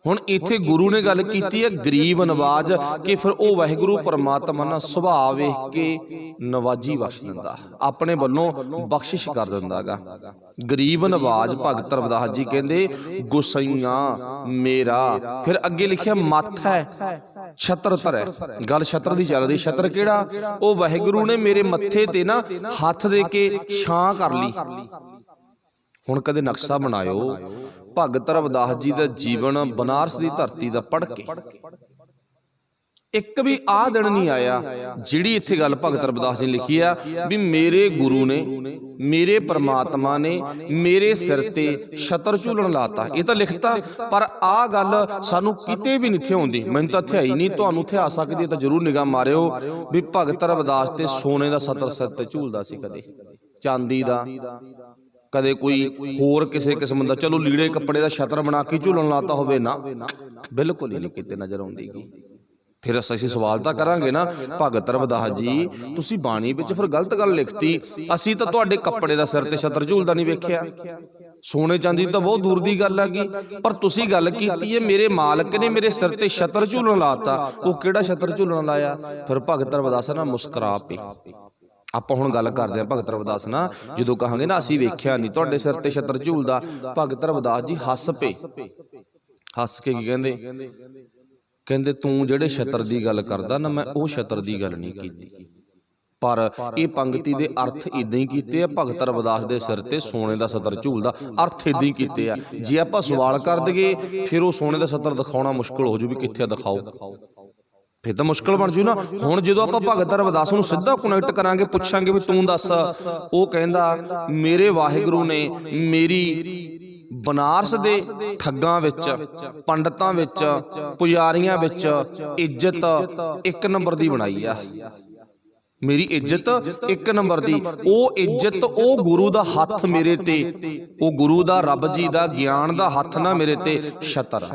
ਹੁਣ ਇੱਥੇ ਗੁਰੂ ਨੇ ਗੱਲ ਕੀਤੀ ਹੈ ਗਰੀਬ ਨਵਾਜ, ਕਿ ਫਿਰ ਉਹ ਵਾਹਿਗੁਰੂ ਪਰਮਾਤਮਾ ਨਾਲ ਸੁਭਾਅ ਵੇਖ ਕੇ ਨਵਾਜੀ ਬਖਸ਼ ਦਿੰਦਾ, ਆਪਣੇ ਵੱਲੋਂ ਬਖਸ਼ਿਸ਼ ਕਰ ਦਿੰਦਾ ਗਾ। ਗਰੀਬ ਨਵਾਜ ਭਗਤ ਰਵਿਦਾਸ ਜੀ ਕਹਿੰਦੇ ਗੁਸਈਆਂ ਮੇਰਾ। ਫਿਰ ਅੱਗੇ ਲਿਖਿਆ ਮੱਥ ਹੈ छत्र धरै। गल छत्र दी चलदी। छत्र किहड़ा? ओ वाहिगुरू ने मेरे मत्थे ते ना हथ दे के छां कर ली। हुण कदे नक्शा बनायो भगत रविदास जी दा जीवन बनारस दी धरती दा पढ़ के, एक भी आ दिन नहीं आया जिहड़ी इत्थे गल भगत रविदास जी ने लिखी आ भी मेरे गुरु ने, मेरे परमात्मा ने मेरे सिर ते छत्र झूलन लाता। ये तो लिखता, पर आ गल सानू किते भी नहीं थे आउंदी। मैनूं तां इत्थे आई नहीं, तुहानूं इत्थे आ सकदी है, तो जरूर निगाह मारियो भी भगत रविदास ते सोने दा छत्र सिर ते झूलदा सी, कदे चांदी दा, कदे कोई होर किसी किस्म दा, चलो लीड़े कपड़े दा छत्र बना के झूलन लाता होवे ना, बिल्कुल ही नहीं किते नज़र आउंदी। फिर असीं सवाल तां करांगे ना, भगत रविदास जी तुसीं बाणी विच फिर गलत गल लिखती, असीं तां तुहाडे कपड़े दा सिर ते छत्र झूलदा नहीं वेखिया, सोने चांदी तो बहुत दूर की गल हैगी, पर तुसीं गल कीती है मेरे मालक ने मेरे सिर ते छत्र झूलन लाता। वो किहड़ा छत्र झूलन लाया? फिर भगत रविदास ना मुस्करा पे। आपां हुण गल करदे हां भगत रविदास ना, जदों कहांगे ना असीं वेखिया नहीं तुहाडे सिर ते छत्र झूलदा, भगत रविदास जी हस पे। हस के की कहंदे? कहंदे तूं जिहड़े छत्र दी गल करदा ना, मैं वो छत्र दी गल नहीं कीती, पर यह पंक्ति दे अर्थ इदां ही कीते आ। भगत रविदास दे सिर ते सोने दा छत्र झूलदा, अर्थ इदां ही कीते आ। जे आपां सवाल कर दईए फिर वो सोने दा छत्र दिखाउणा मुश्किल हो जू भी कित्थे दिखाओ, फिर तो मुश्किल बन जू ना। हुण जदों आपां भगत रविदास नूं सिद्धा कुनैक्ट करांगे, पुछांगे भी तूं दस, वो कहंदा मेरे वाहिगुरू ने मेरी बनारस दे ठग्गां विच, पंडितां विच, पुजारियां विच इज्जत एक नंबर दी बनाई आ। मेरी इज्जत एक नंबर दी, ओ इज्जत ओ गुरु दा हथ मेरे ते, ओ गुरु दा रब जी दा ज्ञान दा हथ ना मेरे ते छत्र।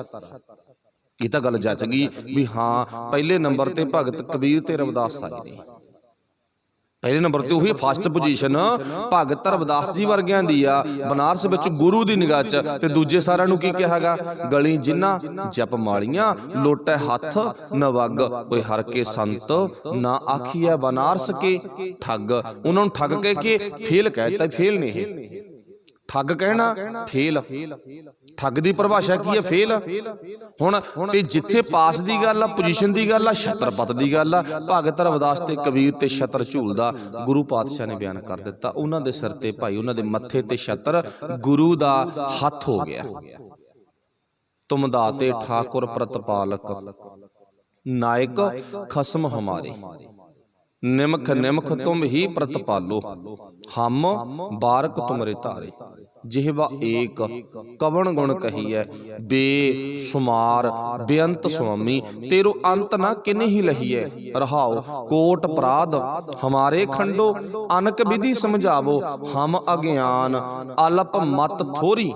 ये तां गल जच गई भी हाँ पहले नंबर ते भगत कबीर ते रविदास आए ने। पहले नंबर ते उही फस्ट पोजीशन भगत रविदास जी वर्गियां दी आ बनारस विच गुरु दी निगाह च। ते दूजे सारिਆਂ ਨੂੰ ਕੀ ਕਹਾਗਾ? गली जिन्ना जप मालियां लोटे हथ नवग, कोई हर के संत ना आखिया बनारस के ठग। उन्होंने ठग कह के फेल कहता, फेल नहीं है ठग कहना, फेल। ठग की परिभाषा की है? फेल। हुण ते जिथे पास की गल आ, पोजीशन की गल आ, छत्रपत की गल आ, भगत रविदास ते कबीर ते छत्र झूलदा गुरु पातशाह ने बयान कर दिता। उन्हां दे सिर ते भाई उन्हां दे मत्थे ते छत्र गुरु दा हथ हो गया। तुम दाते ठाकुर प्रतपालक नायक खसम हमारे, निमख निमख तुम ही प्रतपालो, हम बारक तुमरे तारे। जिहवा एक कवन गुण कहिए, बेसुमार बेअंत स्वामी, तेरो अंत ना किने ही लहिए। रहाओ कोट अपराध हमारे खंडो, अनक विधि समझावो, हम अज्ञान अलप मत थोरी,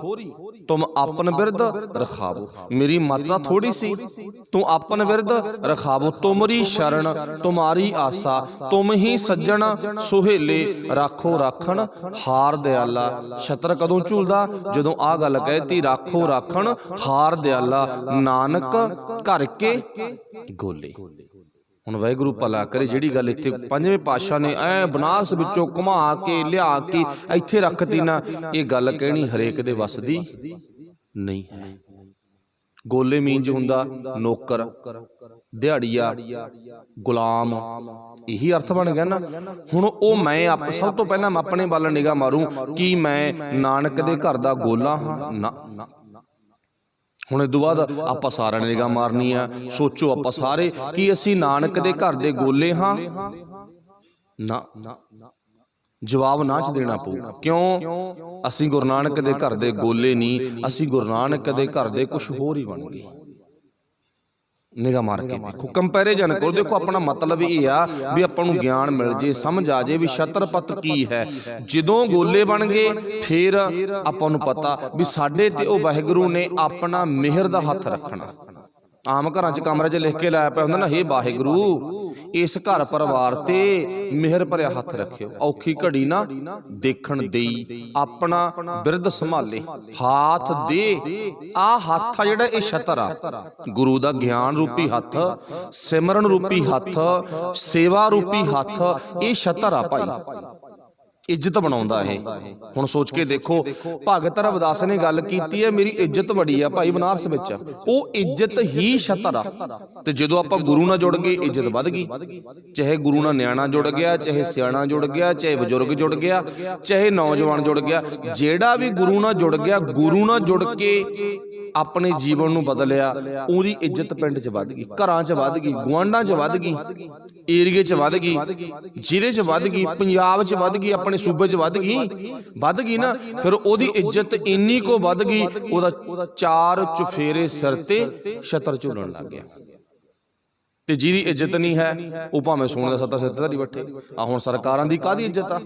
तुम अपन बिरद रखावो। मेरी मात्रा थोड़ी सी, तू अपन बिरद रखावो। तुमरी शरण तुम्हारी आसा, तुम ही सज्जन सुहेले, राखो राखण हार दयाला। छत्र कदों झूलदा? जदों आ गल कहती राखो राखण हार दयाला, नानक घर के गोले। हुण वाहिगुरू भला करे जिहड़ी गल इत्थे पंजवें पातशाह ने ऐ बनारस विचों घुमा के लिया के इत्थे रखती ना, ये गल कहनी हरेक दे वस दी नहीं है। गोले मीन च हुंदा नौकर, दिहाड़िया, गुलाम, यही अर्थ बन गया ना। हुण ओ मैं सब तो पहला मैं अपने वाल निगाह मारूं कि मैं नानक दे घर दा गोला हाँ ना। हुण इस तों बाद आपां सारिआं ने निगाह मारनी आ। सोचो आपां सारे कि असीं नानक दे घर दे गोले हाँ ना। जवाब ना च देना पऊ। क्यों? असीं गुरु नानक दे घर दे गोले नहीं, असीं गुरु नानक दे घर दे कुछ होर ही बन गए। निगाह मार के देखो, कंपैरिजन करो। देखो अपना मतलब ये आ भी आपां नूं ज्ञान मिल जे, समझ आ जाए भी छत्रपत की है। जदों गोले बन गए फिर आपां नूं पता भी साडे ते ओ वाहिगुरू ने अपना मेहर दा हथ रखना। आम घर च कमरे च लिख के लाया पिया हुंदा ना, हे वाहिगुरू इस घर परिवार ते मेहर भरिया हथ रखियो, औखी घड़ी ना देखण देई, अपना बिरद संभाले, हाथ दे। आ हथ आ जिहड़ा इह छत्र आ, गुरु दा ज्ञान रूपी हथ, सिमरन रूपी हथ, सेवा रूपी हथ, इह छत्र आ भाई। ਇੱਜ਼ਤ ਬਣਾਉਂਦਾ ਇਹ। ਹੁਣ ਸੋਚ ਕੇ ਦੇਖੋ, ਭਗਤ ਰਵਿਦਾਸ ਨੇ ਗੱਲ ਕੀਤੀ ਹੈ ਮੇਰੀ ਇੱਜ਼ਤ ਬੜੀ ਆ ਭਾਈ ਬਨਾਰਸ ਵਿੱਚ, ਉਹ ਇੱਜ਼ਤ ਹੀ ਛਤਰ ਆ। ਤੇ ਜਦੋਂ ਆਪਾਂ ਗੁਰੂ ਨਾਲ ਜੁੜ ਗਏ ਇੱਜ਼ਤ ਵੱਧ ਗਈ। ਚਾਹੇ ਗੁਰੂ ਨਾਲ ਨਿਆਣਾ ਜੁੜ ਗਿਆ, ਚਾਹੇ ਸਿਆਣਾ ਜੁੜ ਗਿਆ, ਚਾਹੇ ਬਜ਼ੁਰਗ ਜੁੜ ਗਿਆ, ਚਾਹੇ ਨੌਜਵਾਨ ਜੁੜ ਗਿਆ, ਜਿਹੜਾ ਵੀ ਗੁਰੂ ਨਾਲ ਜੁੜ ਗਿਆ, ਗੁਰੂ ਨਾਲ ਜੁੜ ਕੇ ਆਪਣੇ ਜੀਵਨ ਨੂੰ ਬਦਲਿਆ, ਉਹਦੀ ਇੱਜ਼ਤ ਪਿੰਡ 'ਚ ਵੱਧ ਗਈ, ਘਰਾਂ 'ਚ ਵੱਧ ਗਈ, ਗੁਆਂਢਾਂ 'ਚ ਵੱਧ ਗਈ, ਏਰੀਏ 'ਚ ਵੱਧ ਗਈ, ਜ਼ਿਲ੍ਹੇ 'ਚ ਵੱਧ ਗਈ, ਪੰਜਾਬ 'ਚ ਵੱਧ ਗਈ, ਆਪਣੇ ਸੂਬੇ 'ਚ ਵੱਧ ਗਈ ਨਾ। ਫਿਰ ਉਹਦੀ ਇੱਜ਼ਤ ਇੰਨੀ ਕੋ ਵੱਧ ਗਈ, ਉਹਦਾ 4 ਚੁਫੇਰੇ ਸਿਰ ਤੇ ਛਤਰ ਝੂਲਣ ਲੱਗ ਗਿਆ। ਤੇ ਜਿਹਦੀ ਇੱਜ਼ਤ ਨਹੀਂ ਹੈ ਉਹ ਭਾਵੇਂ ਸੋਨੇ ਦਾ ਸੱਤਾ ਸਿਰ ਤੇ ਧਰੀ ਬੈਠੇ। ਆ ਹੁਣ ਸਰਕਾਰਾਂ ਦੀ ਕਾਹਦੀ ਇੱਜ਼ਤ ਆ?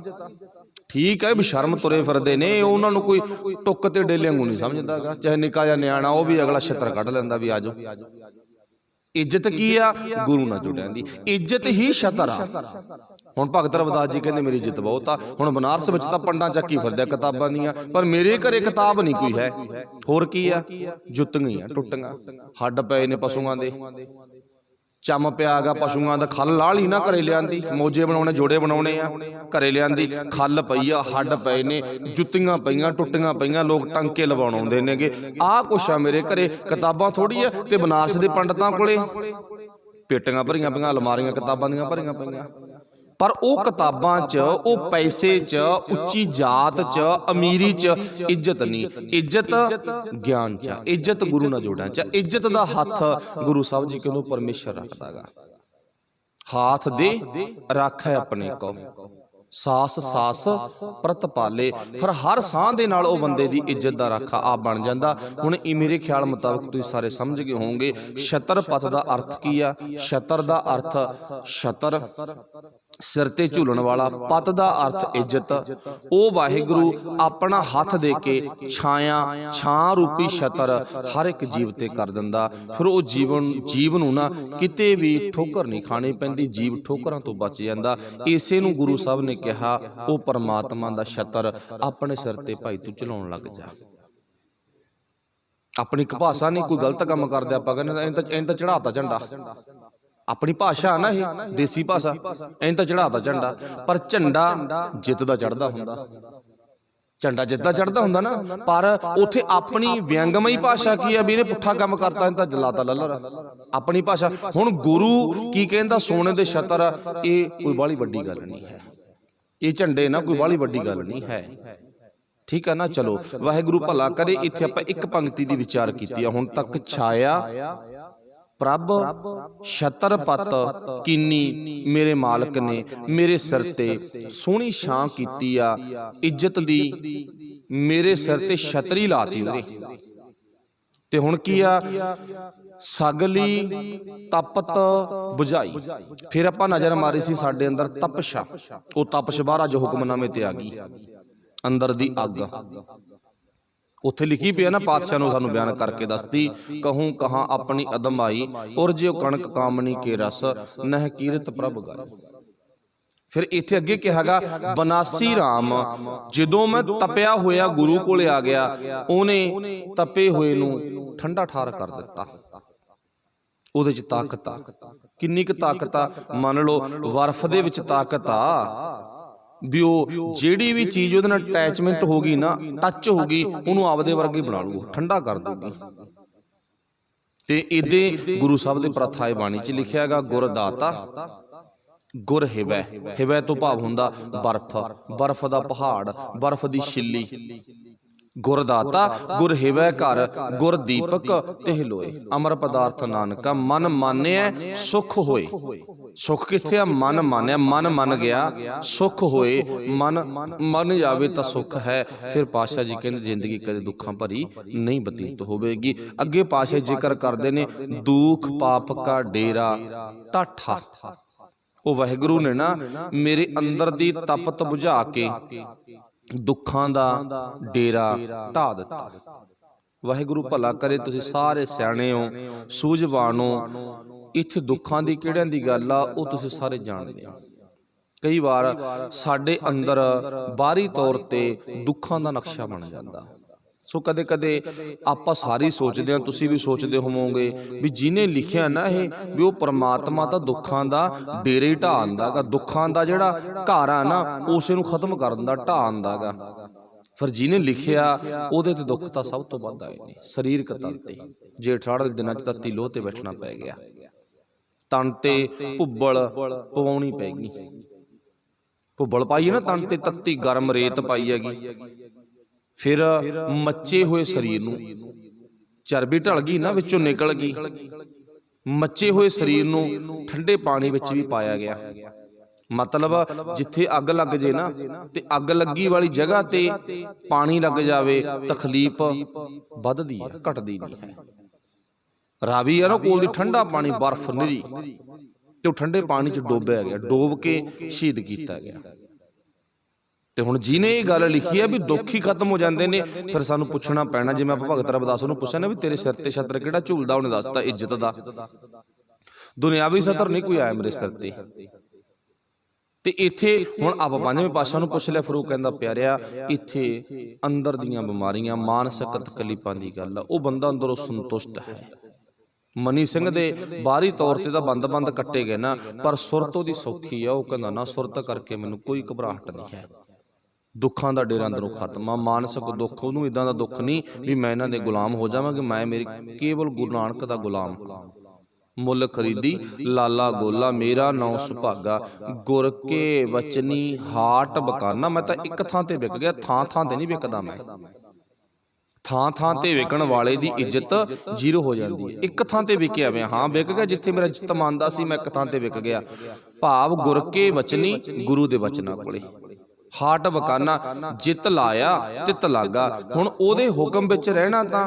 ਠੀਕ ਹੈ ਵੀ ਸ਼ਰਮ ਤੁਰੇ ਫਿਰਦੇ ਨੇ, ਉਹਨਾਂ ਨੂੰ ਕੋਈ ਟੁੱਕ ਤੇ ਡੇਲੇ ਵਾਂਗੂ ਨਹੀਂ ਸਮਝਦਾ ਹੈਗਾ। ਚਾਹੇ ਨਿੱਕਾ ਜਿਹਾ ਨਿਆਣਾ ਉਹ ਵੀ ਅਗਲਾ ਛਿੱਤਰ ਕੱਢ ਲੈਂਦਾ ਵੀ ਆਜੋ। ਇੱਜ਼ਤ ਕੀ ਆ? ਗੁਰੂ ਨਾਲ ਜੁੜਿਆਂ ਦੀ ਇੱਜ਼ਤ ਹੀ ਛਤਰ ਆ। ਹੁਣ ਭਗਤ ਰਵਿਦਾਸ ਜੀ ਕਹਿੰਦੇ ਮੇਰੀ ਇੱਜ਼ਤ ਬਹੁਤ ਆ। ਹੁਣ ਬਨਾਰਸ ਵਿੱਚ ਤਾਂ ਪੰਡਾਂ ਚੱਕੀ ਫਿਰਦੇ ਕਿਤਾਬਾਂ ਦੀਆਂ, ਪਰ ਮੇਰੇ ਘਰੇ ਕਿਤਾਬ ਨਹੀਂ ਕੋਈ ਹੈ। ਹੋਰ ਕੀ ਆ? ਜੁੱਤੀਆਂ ਟੁੱਟੀਆਂ, ਹੱਡ ਪਏ ਨੇ ਪਸ਼ੂਆਂ ਦੇ, ਚੰਮ ਪਿਆ ਗਾ ਪਸ਼ੂਆਂ ਦਾ, ਖੱਲ ਲਾਹ ਲਈ ਨਾ ਘਰੇ ਲਿਆਂਦੀ, ਮੋਜੇ ਬਣਾਉਣੇ, ਜੋੜੇ ਬਣਾਉਣੇ ਆ, ਘਰੇ ਲਿਆਂਦੀ, ਖੱਲ ਪਈ ਆ, ਹੱਡ ਪਏ ਨੇ, ਜੁੱਤੀਆਂ ਪਈਆਂ, ਟੁੱਟੀਆਂ ਪਈਆਂ, ਲੋਕ ਟੰਕੇ ਲਵਾਉਣ ਆਉਂਦੇ ਨੇਗੇ। ਆਹ ਕੁਛ ਆ ਮੇਰੇ ਘਰੇ, ਕਿਤਾਬਾਂ ਥੋੜੀ ਆ। ਤੇ ਬਨਾਰਸ ਦੇ ਪੰਡਤਾਂ ਕੋਲੇ ਪੇਟੀਆਂ ਭਰੀਆਂ ਪਈਆਂ, ਅਲਮਾਰੀਆਂ ਕਿਤਾਬਾਂ ਦੀਆਂ ਭਰੀਆਂ ਪਈਆਂ। ਪਰ ਉਹ ਕਿਤਾਬਾਂ 'ਚ, ਉਹ ਪੈਸੇ 'ਚ, ਉੱਚੀ ਜਾਤ 'ਚ, ਅਮੀਰੀ 'ਚ ਇੱਜ਼ਤ ਨਹੀਂ। ਇੱਜ਼ਤ ਗਿਆਨ 'ਚ, ਇੱਜ਼ਤ ਗੁਰੂ ਨਾਲ ਜੋੜਾਂ 'ਚ। ਇੱਜ਼ਤ ਦਾ ਹੱਥ ਗੁਰੂ ਸਾਹਿਬ ਜੀ ਕਹਿੰਦੇ ਪਰਮੇਸ਼ਰ ਰੱਖਦਾ ਗਾ। ਹਾਥ ਦੇ ਰਾਖੈ ਆਪਣੇ ਕੋ, ਸਾਸ ਸਾਸ ਪ੍ਰਤ ਪਾਲੇ। ਫਿਰ ਹਰ ਸਾਹ ਦੇ ਨਾਲ ਉਹ ਬੰਦੇ ਦੀ ਇੱਜ਼ਤ ਦਾ ਰਾਖਾ ਆਪ ਬਣ ਜਾਂਦਾ। ਹੁਣ ਇਹ ਮੇਰੇ ਖਿਆਲ ਮੁਤਾਬਕ ਤੁਸੀਂ ਸਾਰੇ ਸਮਝ ਗਏ ਹੋਵੋਗੇ ਛਤਰ ਪੱਤ ਦਾ ਅਰਥ ਕੀ ਆ। ਛਤਰ ਦਾ ਅਰਥ ਛਤਰ ਸਿਰ ਤੇ ਝੂਲਣ ਵਾਲਾ, ਪੱਤ ਦਾ ਅਰਥ ਇੱਜ਼ਤ। ਉਹ ਵਾਹਿਗੁਰੂ ਆਪਣਾ ਹੱਥ ਦੇ ਕੇ ਛਾਂ ਰੂਪੀ ਛਤਰ ਹਰ ਇੱਕ ਜੀਵ ਤੇ ਕਰ ਦਿੰਦਾ। ਫਿਰ ਉਹ ਜੀਵ ਨੂੰ ਨਾ ਕਿਤੇ ਵੀ ਠੋਕਰ ਨਹੀਂ ਖਾਣੀ ਪੈਂਦੀ, ਜੀਵ ਠੋਕਰਾਂ ਤੋਂ ਬਚ ਜਾਂਦਾ। ਇਸੇ ਨੂੰ ਗੁਰੂ ਸਾਹਿਬ ਨੇ ਕਿਹਾ ਉਹ ਪਰਮਾਤਮਾ ਦਾ ਛਤਰ ਆਪਣੇ ਸਿਰ ਤੇ ਭਾਈ ਤੂੰ ਝੁਲਾਉਣ ਲੱਗ ਜਾ। ਆਪਣੀ ਇੱਕ ਭਾਸ਼ਾ ਨਹੀਂ, ਕੋਈ ਗਲਤ ਕੰਮ ਕਰਦੇ ਆਪਾਂ ਕਹਿੰਦੇ ਇਹਨਾਂ ਤਾਂ ਚੜਾਤਾ ਝੰਡਾ। ਆਪਣੀ ਭਾਸ਼ਾ ਨਾ ਇਹ ਦੇਸੀ ਭਾਸ਼ਾ, ਇਹਨਾਂ ਤਾਂ ਚੜਾਤਾ ਝੰਡਾ। ਪਰ ਝੰਡਾ ਜਿੱਤ ਦਾ ਚੜਦਾ ਹੁੰਦਾ, ਝੰਡਾ ਜਿੱਤ ਦਾ ਚੜਦਾ ਹੁੰਦਾ ਨਾ। ਪਰ ਉੱਥੇ ਆਪਣੀ ਵਿਅੰਗਮਈ ਭਾਸ਼ਾ ਕੀ ਆ ਵੀ ਇਹਨੇ ਪੁੱਠਾ ਕੰਮ ਕਰਤਾ, ਇਹਨੇ ਤਾਂ ਜਲਾਤਾ ਲੱਲਰ। ਆਪਣੀ ਭਾਸ਼ਾ। ਹੁਣ ਗੁਰੂ ਕੀ ਕਹਿੰਦਾ? ਸੋਨੇ ਦੇ ਛਤਰ ਇਹ ਕੋਈ ਬਾਹਲੀ ਵੱਡੀ ਗੱਲ ਨਹੀਂ ਹੈ, ਇਹ ਝੰਡੇ ਨਾ ਕੋਈ ਬਾਹਲੀ ਵੱਡੀ ਗੱਲ ਨਹੀਂ ਹੈ। ਠੀਕ ਹੈ ਨਾ। ਚਲੋ ਵਾਹਿਗੁਰੂ ਭਲਾ ਕਰੇ। ਇੱਥੇ ਆਪਾਂ ਇੱਕ ਪੰਕਤੀ ਦੀ ਵਿਚਾਰ ਕੀਤੀ ਆ ਹੁਣ ਤੱਕ। ਛਾਇਆ ਪ੍ਰਭ ਛਤਰ ਪੱਤ ਕੀਨੀ, ਮੇਰੇ ਮਾਲਕ ਨੇ ਮੇਰੇ ਸਿਰ ਤੇ ਸੋਹਣੀ ਛਾਂ ਕੀਤੀ ਆ, ਇੱਜ਼ਤ ਦੀ ਮੇਰੇ ਸਿਰ ਤੇ ਛਤਰੀ ਲਾਤੀ ਉਹਨੇ। ਤੇ ਹੁਣ ਕੀ ਆ? ਸਗਲੀ ਤਪਤ ਬੁਝਾਈ। ਫਿਰ ਆਪਾਂ ਨਜ਼ਰ ਮਾਰੀ ਸੀ ਸਾਡੇ ਅੰਦਰ ਤਪਸ਼ਾ, ਉਹ ਤਪਸ਼ ਬਾਹਰ ਅੱਜ ਹੁਕਮਨਾਮੇ ਤੇ ਆ ਗਈ, ਅੰਦਰ ਦੀ ਅੱਗ। ਉੱਥੇ ਲਿਖੀ ਪਈ ਆ ਨਾ, ਪਾਤਸ਼ਾਹ ਨੂੰ ਸਾਨੂੰ ਬਿਆਨ ਕਰਕੇ ਦੱਸਦੀ। ਕਹੂੰ ਕਹਾਂ ਆਪਣੀ ਅਦਮਾਈ, ਔਰ ਜਿਉ ਕਣਕ ਕਾਮਣੀ ਕੇ ਰਸ, ਨਹਿ ਕੀਰਤ ਪ੍ਰਭ ਗਾਈ। ਫਿਰ ਇੱਥੇ ਅੱਗੇ ਕਿਹਾਗਾ ਬਨਾਸੀ ਰਾਮ, ਜਦੋਂ ਮੈਂ ਤਪਿਆ ਹੋਇਆ ਗੁਰੂ ਕੋਲੇ ਆ ਗਿਆ, ਉਹਨੇ ਤਪੇ ਹੋਏ ਨੂੰ ਠੰਡਾ ਠਾਰ ਕਰ ਦਿੱਤਾ। ਉਹਦੇ ਚ ਤਾਕਤ ਆ। ਕਿੰਨੀ ਕੁ ਤਾਕਤ ਆ? ਮੰਨ ਲਓ ਬਰਫ਼ ਦੇ ਵਿੱਚ ਤਾਕਤ ਆ ਵੀ ਉਹ ਜਿਹੜੀ ਵੀ ਚੀਜ਼ ਉਹਦੇ ਨਾਲ ਅਟੈਚਮੈਂਟ ਹੋ ਗਈ ਨਾ, ਟੱਚ ਹੋ ਗਈ, ਉਹਨੂੰ ਆਪਦੇ ਵਰਗੇ ਬਣਾ ਲੂ, ਠੰਡਾ ਕਰ ਦੂਗੀ। ਤੇ ਇਹਦੇ ਗੁਰੂ ਸਾਹਿਬ ਦੇ ਪ੍ਰਥਾਏ ਬਾਣੀ ਚ ਲਿਖਿਆ ਹੈਗਾ ਗੁਰਦਾਤਾ ਗੁਰ ਹਿਵੈ। ਹਿਵੈ ਤੋਂ ਭਾਵ ਹੁੰਦਾ ਬਰਫ਼, ਬਰਫ਼ ਦਾ ਪਹਾੜ, ਬਰਫ਼ ਦੀ ਛਿੱਲੀ। ਗੁਰਦਾਤਾ ਗੁਰ ਹਿਵੈ ਘਰ, ਗੁਰ ਦੀਪਕ ਤਿਹ ਲੋਏ। ਅਮਰ ਪਦਾਰਥ ਨਾਨਕਾ, ਮਨ ਮਾਨਿਆ ਸੁਖ ਹੋਏ। ਸੁਖ ਕਿੱਥੇ ਆ? ਮਨ ਮਾਨਿਆ, ਮਨ ਮੰਨ ਗਿਆ, ਸੁਖ ਹੋਏ। ਮਨ ਮੰਨ ਜਾਵੇ ਤਾਂ ਸੁਖ ਹੈ। ਫਿਰ ਪਾਤਸ਼ਾਹ ਜੀ ਕਹਿੰਦੇ ਜ਼ਿੰਦਗੀ ਕਦੇ ਦੁੱਖਾਂ ਭਰੀ ਨਹੀਂ ਬਤੀਤ ਹੋਵੇਗੀ। ਅੱਗੇ ਪਾਤਸ਼ਾਹ ਜ਼ਿਕਰ ਕਰਦੇ ਨੇ ਦੁੱਖ ਪਾਪ ਕਾ ਡੇਰਾ ਟਾਠਾ। ਉਹ ਵਾਹਿਗੁਰੂ ਨੇ ਨਾ ਮੇਰੇ ਅੰਦਰ ਦੀ ਤਪਤ ਬੁਝਾ ਕੇ ਦੁੱਖਾਂ ਦਾ ਡੇਰਾ ਢਾ ਦਿੱਤਾ। ਵਾਹਿਗੁਰੂ ਭਲਾ ਕਰੇ। ਤੁਸੀਂ ਸਾਰੇ ਸਿਆਣੇ ਹੋ, ਸੂਝਵਾਨ ਹੋ। ਇੱਥੇ ਦੁੱਖਾਂ ਦੀ ਕਿਹੜਿਆਂ ਦੀ ਗੱਲ ਆ ਉਹ ਤੁਸੀਂ ਸਾਰੇ ਜਾਣਦੇ ਹੋ। ਕਈ ਵਾਰ ਸਾਡੇ ਅੰਦਰ ਬਾਹਰੀ ਤੌਰ ਤੇ ਦੁੱਖਾਂ ਦਾ ਨਕਸ਼ਾ ਬਣ ਜਾਂਦਾ। सो कदे कदे आपां सारी सोचते हैं, तुसीं भी सोचते होवोगे भी जिन्हें लिखिया ना ये भी वो परमात्मा तो दुखां दा डेरे ही ढा आंदा गा, दुखां दा जिहड़ा घर आ ना उसे नूं खत्म कर दिंदा, ढा आंदा गा। फिर जिन्हें लिखिया उहदे ते दुख तो सब तो वध आए ने। सरीरक तन ते जेठाड़ दे दिनां च तत्ती लोह ते बैठना पै गया, तन ते भुब्बल पवाउणी पै गई। भुब्बल पाई है ना तन ते, तत्ती गर्म रेत पाई हैगी। फिर मच्चे हुए शरीर नूं चरबी ढल गई ना, विचों निकल गई। मच्चे हुए शरीर नूं ठंडे पानी विच भी पाया गया। मतलब जिथे अग लग जे ना ते अग लगी वाली जगह ते पानी लग जावे, तकलीफ वधदी है, घटदी नहीं है। रावी है ना कोल दी, ठंडा पानी बर्फ निरी ते ठंडे पानी च डोबिया गया, डोब के शहीद किया गया। ते हुण जिन्हें ये गल लिखी है भी दुख ही खत्म हो जाते हैं, फिर सानू पुछना पैना, जिवें आपां भगत रविदास नूं पुछिआ ना भी तेरे सिर ते छत्र किहड़ा झूलदा, उहने दसता इज्जत दा। दुनियावी सतर नहीं कोई आया मेरे सिर ते। ते इत्थे हुण आप पंजवें पातशाह नूं पुछ लिया, फिर वो कहंदा प्यारिया इत्थे अंदर दीयां बीमारियां, मानसिक तकलीफां दी गल आ, वो बंदा अंदरों संतुष्ट है। मनी सिंह दे बाहरी तौर ते तां बंद बंद कट्टे गए ना, पर सुरत उहदी सौखी आ। वो कहंदा ना सुरत करके मैनूं कोई घबराहट नहीं है, दुखां दा डेरा अंदरों खत्म आ। मानसिक दुख उहनूं इदां दा दुख नहीं भी मैं इन्हां दे गुलाम हो जावां, कि मैं मेरी केवल गुरु नानक दा गुलाम। मुल खरीदी लाला गोला, मेरा नाम सुभागा, गुर के वचनी हाट बकाना। मैं तो एक थां ते विक गया, थां थां ते नहीं विकदा मैं। थां थां ते विकण वाले दी इज्जत जीरो हो जाती है। एक थां ते विकिया मैं, हाँ विक गया, जिथे मेरा जित मानदा सी मैं एक थां ते विक गया। भाव गुर के वचनी, गुरु दे वचना कोले हाट बकाना, जित लाया तित लागा। हुण ओहदे हुक्म विच रहना तां,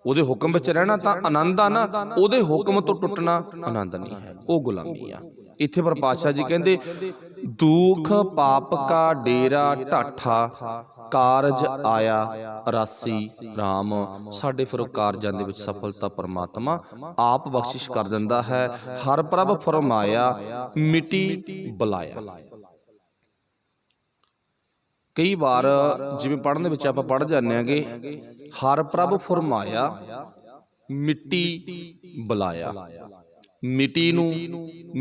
ओहदे हुक्म विच रहना तां आनंद आ ना, ओहदे हुक्म तो टुटना आनंद नहीं है, वो गुलामी आ। इत्थे पर पातशाह जी कहंदे दुख पाप का डेरा ढाठा, कारज आया रासी राम। साडे फिर कारजां दे विच सफलता परमात्मा आप बख्शिश कर दिंदा है। हर प्रभ फरमाया मिटी बुलाया। कई बार जिवें पढ़न विच आपां पढ़ जाने आगे, हर प्रभ फरमाया मिट्टी बुलाया। मिट्टी नूं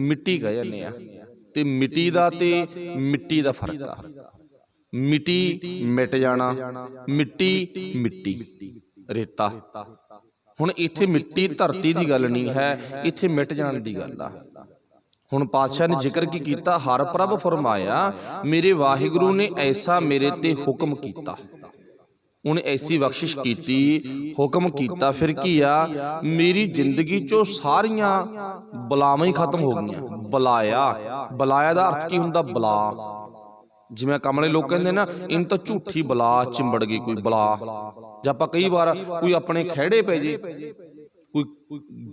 मिट्टी कह जाने आ, ते मिट्टी दा ते मिट्टी दा फर्क आ। मिट्टी मिट जाना, मिट्टी मिट्टी रेता। हुण इत्थे मिट्टी धरती दी गल नहीं है, इत्थे मिट जाण दी गल आ। हुण पातशाह ने जिक्र की कीता, हर प्रभ फरमाया मेरे वाहिगुरु ने ऐसा मेरे ते हुक्म कीता, उन्हें ऐसी बख्शिश कीती, हुक्म कीता। फिर की आ मेरी जिंदगी चो सारियां बलावां ही खत्म हो गईयां। बलाया, बलाया दा अर्थ की हुंदा? बला। जिवें कमले लोग कहंदे ना इन तो झूठी बला चिंबड़ गई, कोई बला। जे आपां कई बार कोई अपने खैड़े पै जे, कोई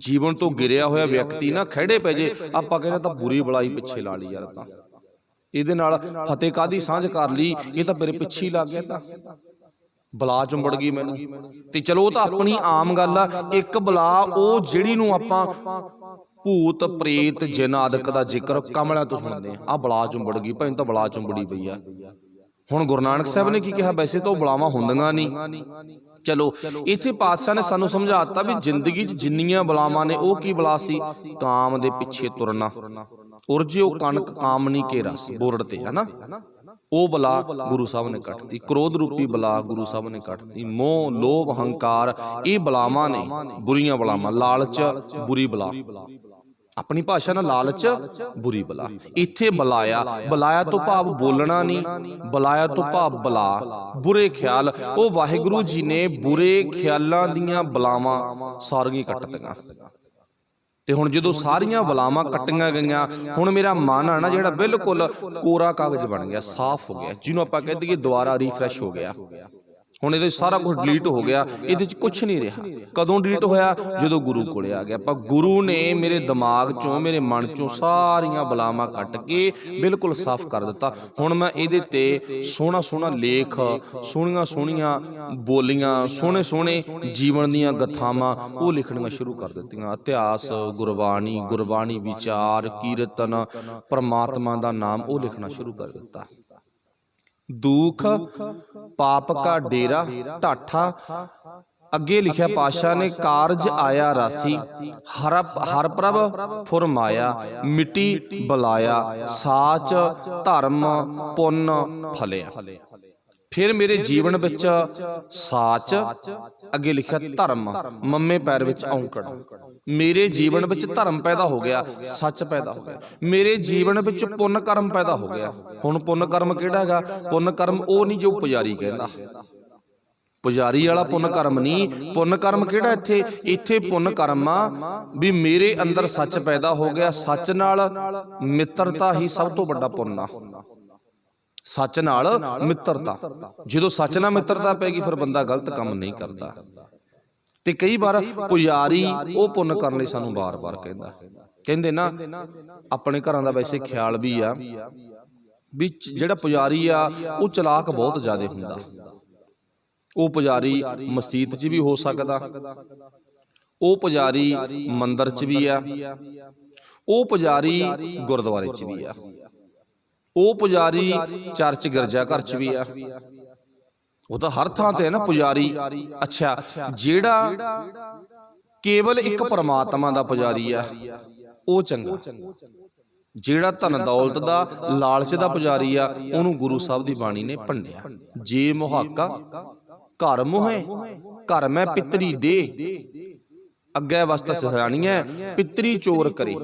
जीवन तो गिरिया होया व्यक्ति ना खैड़े पै जे, आपां कहने तां बुरी बलाई पिछे ला ली यार, तां इहदे नाल फतेह कादी सांझ कर ली, ये तां मेरे पिछे ही लग गया, तां बला चुंबड़ गई मैनूं। ते चलो वो तां अपनी आम गल आ। एक बला ਉਹ ਜਿਹੜੀ ਨੂੰ ਆਪਾਂ ਭੂਤ ਪ੍ਰੇਤ ਜਿਨ ਆਦਿਕ ਦਾ ਜ਼ਿਕਰ ਕਮਲਿਆਂ ਤੋਂ ਸੁਣਦੇ ਆ, ਆ ਬਲਾ ਚੁੰਬੜ ਗਈ ਭਾਈ, ਤਾਂ ਬਲਾ ਚੁੰਬੜੀ ਪਈ ਆ। ਹੁਣ ਗੁਰੂ ਨਾਨਕ ਸਾਹਿਬ ਨੇ ਕੀ ਕਿਹਾ? ਵੈਸੇ ਤਾਂ ਉਹ ਬਲਾਵਾਂ ਹੁੰਦੀਆਂ ਨਹੀਂ। ਚਲੋ ਇੱਥੇ ਪਾਤਸ਼ਾਹ ਨੇ ਸਾਨੂੰ ਸਮਝਾਤਾ ਵੀ ਜ਼ਿੰਦਗੀ 'ਚ ਜਿੰਨੀਆਂ ਬਲਾਵਾਂ ਨੇ, ਉਹ ਕੀ ਬਲਾ ਸੀ? ਕਾਮ ਦੇ ਪਿੱਛੇ ਤੁਰਨਾ। ਉਰਜਿਓ ਕਣਕ ਕਾਮਨੀ ਕੇ ਰਸ, ਬੋਰਡ ਤੇ ਹੈ ਨਾ, ਉਹ ਬਲਾ ਗੁਰੂ ਸਾਹਿਬ ਨੇ ਕੱਟਤੀ। ਕ੍ਰੋਧ ਰੂਪੀ ਬਲਾ ਗੁਰੂ ਸਾਹਿਬ ਨੇ ਕੱਟਤੀ। ਮੋਹ ਲੋਭ ਹੰਕਾਰ, ਇਹ ਬਲਾਵਾਂ ਨੇ, ਬੁਰੀਆਂ ਬਲਾਵਾਂ। ਲਾਲਚ ਬੁਰੀ ਬਲਾ, अपनी भाषा ना लालच बुरी बला। इत्थे बलाया, बलाया तो भाव बोलना नहीं, बलाया तो भाव बला बुरे ख्याल। वो वाहिगुरु जी ने बुरे ख्यालां दियां बलावां सारियां कट दियां। ते हुण जदों सारियां बलावां कट्टियां गईयां, हुण मेरा मन है ना जिहड़ा बिल्कुल कोरा कागज बन गया, साफ हो गया, जिन्हों आपां कह दईए दुबारा रीफ्रैश हो गया। हुण इहदे सारा कुछ डिलीट हो गया, इहदे च कुछ नहीं रहा। कदों डिलीट होया? जदों गुरु कोले आ गया। पर गुरु ने मेरे दिमाग चों, मेरे मन चों सारियां बलावां कट के बिल्कुल साफ कर दिता। हुण मैं इहदे ते सोहना सोहना लेख, सोहणियां सोहणियां बोलियां, सोहणे सोहणे जीवन दीयां गथावां वो लिखणियां शुरू कर दित्तियां। इतिहास, गुरबाणी, गुरबाणी विचार, कीर्तन, परमात्मा दा नाम वो लिखना शुरू कर दिता। दुख पाप का डेरा ढाठा। अगे लिखिया पातशाह ने, कारज आया रासी हर प्रभ फुरमाया, मिट्टी बलाया साच धर्म पुन फलिया। फिर मेरे जीवन विच साच, अगे लिखिया धर्म, मम्मे पैर विच औंकड़, मेरे जीवन विच धर्म पैदा हो गया, सच पैदा हो गया, मेरे जीवन विच पुण्य कर्म पैदा हो गया। हुण पुण्य कर्म किहड़ा हैगा? पुण्य कर्म वो नहीं जो पुजारी कहंदा, पुजारी वाला पुण्य कर्म नहीं। पुण्य कर्म किहड़ा इत्थे? इत्थे पुण्य कर्म आ भी मेरे अंदर सच पैदा हो गया। सच नाल मित्रता ही सब तो वड्डा पुण्य आ। सच नाल मित्रता, जो सच नाल मित्रता पैगी फिर बंदा गलत काम नहीं करता। ते कई बार पुजारी वो पुण्य करने लई सानू बार बार कहंदा, कहंदे ना अपने घरां दा वैसे ख्याल भी आ भी जिहड़ा पुजारी आ वो चलाक बहुत ज़्यादा हुंदा। वो पुजारी मसीत च भी हो सकदा, वो पुजारी मंदिर च भी आ, वो पुजारी गुरुद्वारे च भी आ, वो पुजारी चर्च गिरजा घर च भी आ, वो तो हर थां ते है ना पुजारी। अच्छा, जेड़ा केवल एक परमात्मा दा पुजारी आ वो चंगा, जेड़ा धन दौलत दा लालच दा पुजारी आ उहनूं गुरु साहब दी बाणी ने भंडिया। जे मुहाका घर मोहे घर मैं पितरी दे, अगे वास्ता सिखाणी है, पितरी चोर करे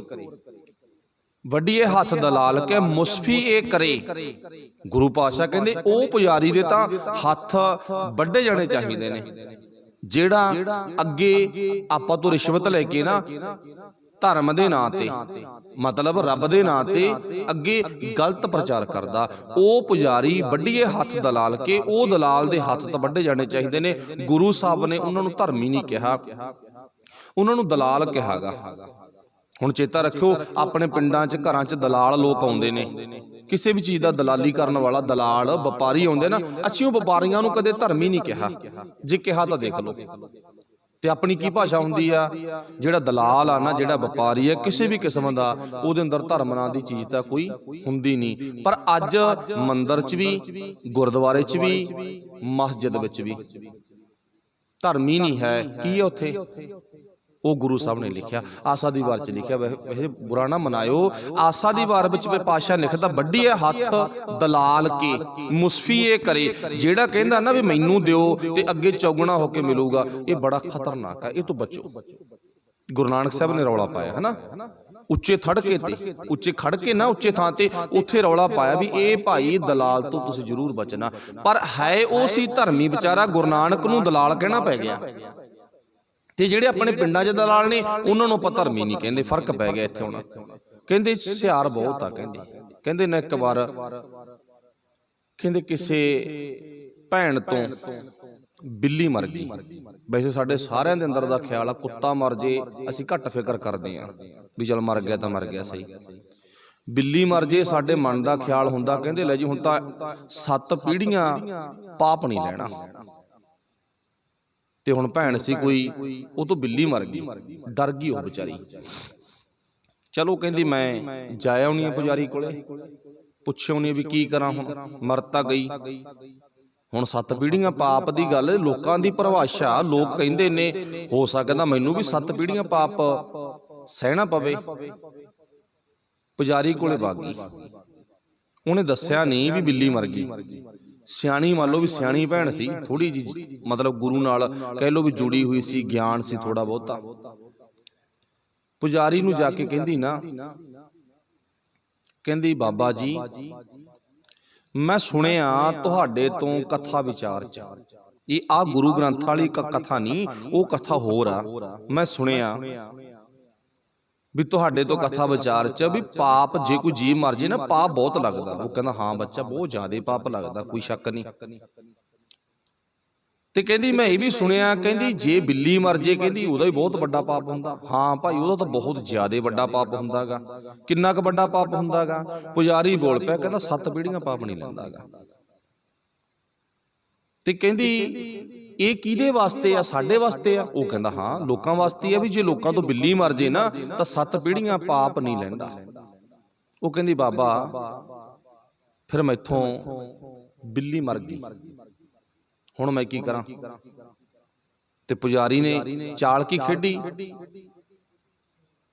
वड्डीए हथ दलाल के मुसफी ए करे। गुरु पातशाह कहंदे ओ पुजारी दे तां हथ वड्डे जाने चाहिए ने, जेड़ा अगे आपां तो रिश्वत लैके ना धर्म दे नां ते मतलब रब दे नां ते अगे गलत प्रचार करदा, ओ पुजारी वड्डीए हथ दलाल के, ओ दलाल दे हथ तां वड्डे जाने चाहिए ने। गुरु साहब ने उन्हां नूं धर्मी नहीं कहा, उन्हां नूं दलाल कहागा। हुण चेता रखियो, अपने पिंडां च घरां च दलाल लोग आउंदे ने, किसी भी चीज़ का दलाली करने वाला दलाल व्यापारी आउंदे ना, ਅਸੀਂ ਉਹ ਵਪਾਰੀਆਂ ਨੂੰ ਕਦੇ ਧਰਮੀ नहीं कहा, जे कहा तो देख लो। ਤੇ ਆਪਣੀ ਕੀ ਭਾਸ਼ਾ ਹੁੰਦੀ ਆ? ਜਿਹੜਾ ਦਲਾਲ ਆ ਨਾ, ਜਿਹੜਾ ਵਪਾਰੀ ਆ ਕਿਸੇ ਵੀ ਕਿਸਮ ਦਾ, ਉਹਦੇ ਅੰਦਰ ਧਰਮ ਨਾਂ ਦੀ ਚੀਜ਼ ਤਾਂ ਕੋਈ ਹੁੰਦੀ ਨਹੀਂ। ਪਰ ਅੱਜ ਮੰਦਿਰ 'ਚ ਵੀ, ਗੁਰਦੁਆਰੇ 'ਚ ਵੀ, ਮਸਜਿਦ ਵਿੱਚ ਵੀ ਧਰਮੀ नहीं है। ਕੀ ਆ ਉੱਥੇ? ਉਹ ਗੁਰੂ ਸਾਹਿਬ ਨੇ ਲਿਖਿਆ, ਆਸਾ ਦੀ ਵਾਰ 'ਚ ਲਿਖਿਆ। ਵੈਸੇ ਬੁਰਾ ਨਾ ਮਨਾਇਓ, ਆਸਾ ਦੀ ਵਾਰ ਵਿੱਚ ਪਾਤਸ਼ਾਹ ਲਿਖਦਾ, ਵੱਡੀ ਹੈ ਹੱਥ ਦਲਾਲ ਕੇ ਮੁਸਫੀ ਇਹ ਕਰੇ। ਜਿਹੜਾ ਕਹਿੰਦਾ ਨਾ ਵੀ ਮੈਨੂੰ ਦਿਓ ਤੇ ਅੱਗੇ ਚੌਗਣਾ ਹੋ ਕੇ ਮਿਲੂਗਾ, ਇਹ ਬੜਾ ਖਤਰਨਾਕ ਹੈ, ਇਹ ਤੋਂ ਬਚੋ। ਗੁਰੂ ਨਾਨਕ ਸਾਹਿਬ ਨੇ ਰੌਲਾ ਪਾਇਆ ਹੈ ਨਾ, ਉੱਚੇ ਥੜਕੇ ਤੇ, ਉੱਚੇ ਖੜ ਕੇ ਨਾ ਉੱਚੇ ਥਾਂ ਤੇ, ਉੱਥੇ ਰੌਲਾ ਪਾਇਆ ਵੀ ਇਹ ਭਾਈ ਦਲਾਲ ਤੋਂ ਤੁਸੀਂ ਜ਼ਰੂਰ ਬਚਣਾ। ਪਰ ਹੈ ਉਹ ਸੀ ਧਰਮੀ ਵਿਚਾਰਾ, ਗੁਰੂ ਨਾਨਕ ਨੂੰ ਦਲਾਲ ਕਹਿਣਾ ਪੈ ਗਿਆ। ਤੇ ਜਿਹੜੇ ਆਪਣੇ ਪਿੰਡਾਂ 'ਚ ਦਲਾਲ ਨੇ ਉਹਨਾਂ ਨੂੰ ਆਪਾਂ ਧਰਮੀ ਨਹੀਂ ਕਹਿੰਦੇ, ਫਰਕ ਪੈ ਗਿਆ ਇੱਥੇ ਹੁਣ। ਕਹਿੰਦੇ ਸਿਆਰ ਬਹੁਤ ਆ, ਕਹਿੰਦੇ ਨਾ ਇੱਕ ਵਾਰ ਕਹਿੰਦੇ ਕਿਸੇ ਭੈਣ ਤੋਂ ਬਿੱਲੀ ਮਰ ਗਈ। ਵੈਸੇ ਸਾਡੇ ਸਾਰਿਆਂ ਦੇ ਅੰਦਰ ਦਾ ਖਿਆਲ ਆ ਕੁੱਤਾ ਮਰ ਜੇ ਅਸੀਂ ਘੱਟ ਫਿਕਰ ਕਰਦੇ ਆ ਵੀ ਚਲ ਮਰ ਗਿਆ ਤਾਂ ਮਰ ਗਿਆ ਸਹੀ, ਬਿੱਲੀ ਮਰ ਜੇ ਸਾਡੇ ਮਨ ਦਾ ਖਿਆਲ ਹੁੰਦਾ ਕਹਿੰਦੇ ਲੈ ਜੀ ਹੁਣ ਤਾਂ 7 ਪੀੜ੍ਹੀਆਂ ਪਾਪ ਨਹੀਂ ਲੈਣਾ। ਤੇ ਹੁਣ ਭੈਣ ਸੀ ਕੋਈ, ਉਹ ਤੋਂ ਬਿੱਲੀ ਮਰ ਗਈ, ਡਰ ਗਈ ਉਹ ਵਿਚਾਰੀ। ਚਲੋ ਕਹਿੰਦੀ ਮੈਂ ਜਾ ਆਉਣੀ ਆ ਪੁਜਾਰੀ ਕੋਲੇ, ਪੁੱਛਿਆ ਉਹਨੇ ਵੀ ਕੀ ਕਰਾਂ, ਹੁਣ ਮਰ ਤਾਂ ਗਈ, ਹੁਣ 7 ਪੀੜ੍ਹੀਆਂ ਪਾਪ ਦੀ ਗੱਲ ਲੋਕਾਂ ਦੀ ਪਰਿਭਾਸ਼ਾ। ਲੋਕ ਕਹਿੰਦੇ ਨੇ ਹੋ ਸਕਦਾ ਮੈਨੂੰ ਵੀ 7 ਪੀੜ੍ਹੀਆਂ ਪਾਪ ਸਹਿਣਾ ਪਵੇ। ਪੁਜਾਰੀ ਕੋਲੇ ਵਗ ਗਈ, ਉਹਨੇ ਦੱਸਿਆ ਨਹੀਂ ਵੀ ਬਿੱਲੀ ਮਰ ਗਈ। ਸਿਆਣੀ ਮੰਨ ਲਓ ਵੀ ਸਿਆਣੀ ਭੈਣ ਸੀ, ਥੋੜੀ ਜਿਹੀ ਮਤਲਬ ਗੁਰੂ ਨਾਲ ਕਹਿ ਲਓ ਵੀ ਜੁੜੀ ਹੋਈ ਸੀ, ਗਿਆਨ ਸੀ ਥੋੜਾ ਬਹੁਤਾ। ਪੁਜਾਰੀ ਨੂੰ ਜਾ ਕੇ ਕਹਿੰਦੀ ਨਾ, ਕਹਿੰਦੀ ਬਾਬਾ ਜੀ ਮੈਂ ਸੁਣਿਆ ਤੁਹਾਡੇ ਤੋਂ ਕਥਾ ਵਿਚਾਰ ਚ, ਇਹ ਆ ਗੁਰੂ ਗ੍ਰੰਥ ਵਾਲੀ ਕਥਾ ਨਹੀਂ, ਉਹ ਕਥਾ ਹੋਰ ਆ। ਮੈਂ ਸੁਣਿਆ ਵੀ ਤੁਹਾਡੇ ਤੋਂ ਕਥਾ ਵਿਚਾਰ ਚ ਵੀ ਪਾਪ ਜੇ ਕੋਈ ਜੀਵ ਮਰ ਜੇ ਨਾ ਪਾਪ ਬਹੁਤ ਲੱਗਦਾ। ਉਹ ਕਹਿੰਦਾ ਹਾਂ ਬੱਚਾ ਬਹੁਤ ਜ਼ਿਆਦਾ ਪਾਪ ਲੱਗਦਾ, ਕੋਈ ਸ਼ੱਕ ਨਹੀਂ। ਤੇ ਕਹਿੰਦੀ ਮੈਂ ਇਹ ਵੀ ਸੁਣਿਆ, ਕਹਿੰਦੀ ਜੇ ਬਿੱਲੀ ਮਰ ਜੇ ਕਹਿੰਦੀ ਉਹਦਾ ਵੀ ਬਹੁਤ ਵੱਡਾ ਪਾਪ ਹੁੰਦਾ। ਹਾਂ ਭਾਈ ਉਹਦਾ ਤਾਂ ਬਹੁਤ ਜ਼ਿਆਦਾ ਵੱਡਾ ਪਾਪ ਹੁੰਦਾ ਗਾ। ਕਿੰਨਾ ਕੁ ਵੱਡਾ ਪਾਪ ਹੁੰਦਾ ਗਾ? ਪੁਜਾਰੀ ਬੋਲ ਪਿਆ, ਕਹਿੰਦਾ 7 ਪੀੜ੍ਹੀਆਂ ਪਾਪ ਨਹੀਂ ਲੈਂਦਾ ਗਾ। ਤੇ ਕਹਿੰਦੀ ਇਹ ਕਿਹਦੇ ਵਾਸਤੇ ਆ? ਸਾਡੇ ਵਾਸਤੇ ਆ। ਉਹ ਕਹਿੰਦਾ ਹਾਂ ਲੋਕਾਂ ਵਾਸਤੇ ਆ, ਵੀ ਜੇ ਲੋਕਾਂ ਤੋਂ ਬਿੱਲੀ ਮਰ ਜੇ ਨਾ ਤਾਂ 7 ਪੀੜ੍ਹੀਆਂ ਪਾਪ ਨਹੀਂ ਲੈਂਦਾ। ਉਹ ਕਹਿੰਦੀ ਬਾਬਾ ਫਿਰ ਮੈਥੋਂ बिल्ली मर गई, हुण मैं की करा। ते पुजारी ने चाल की खेडी,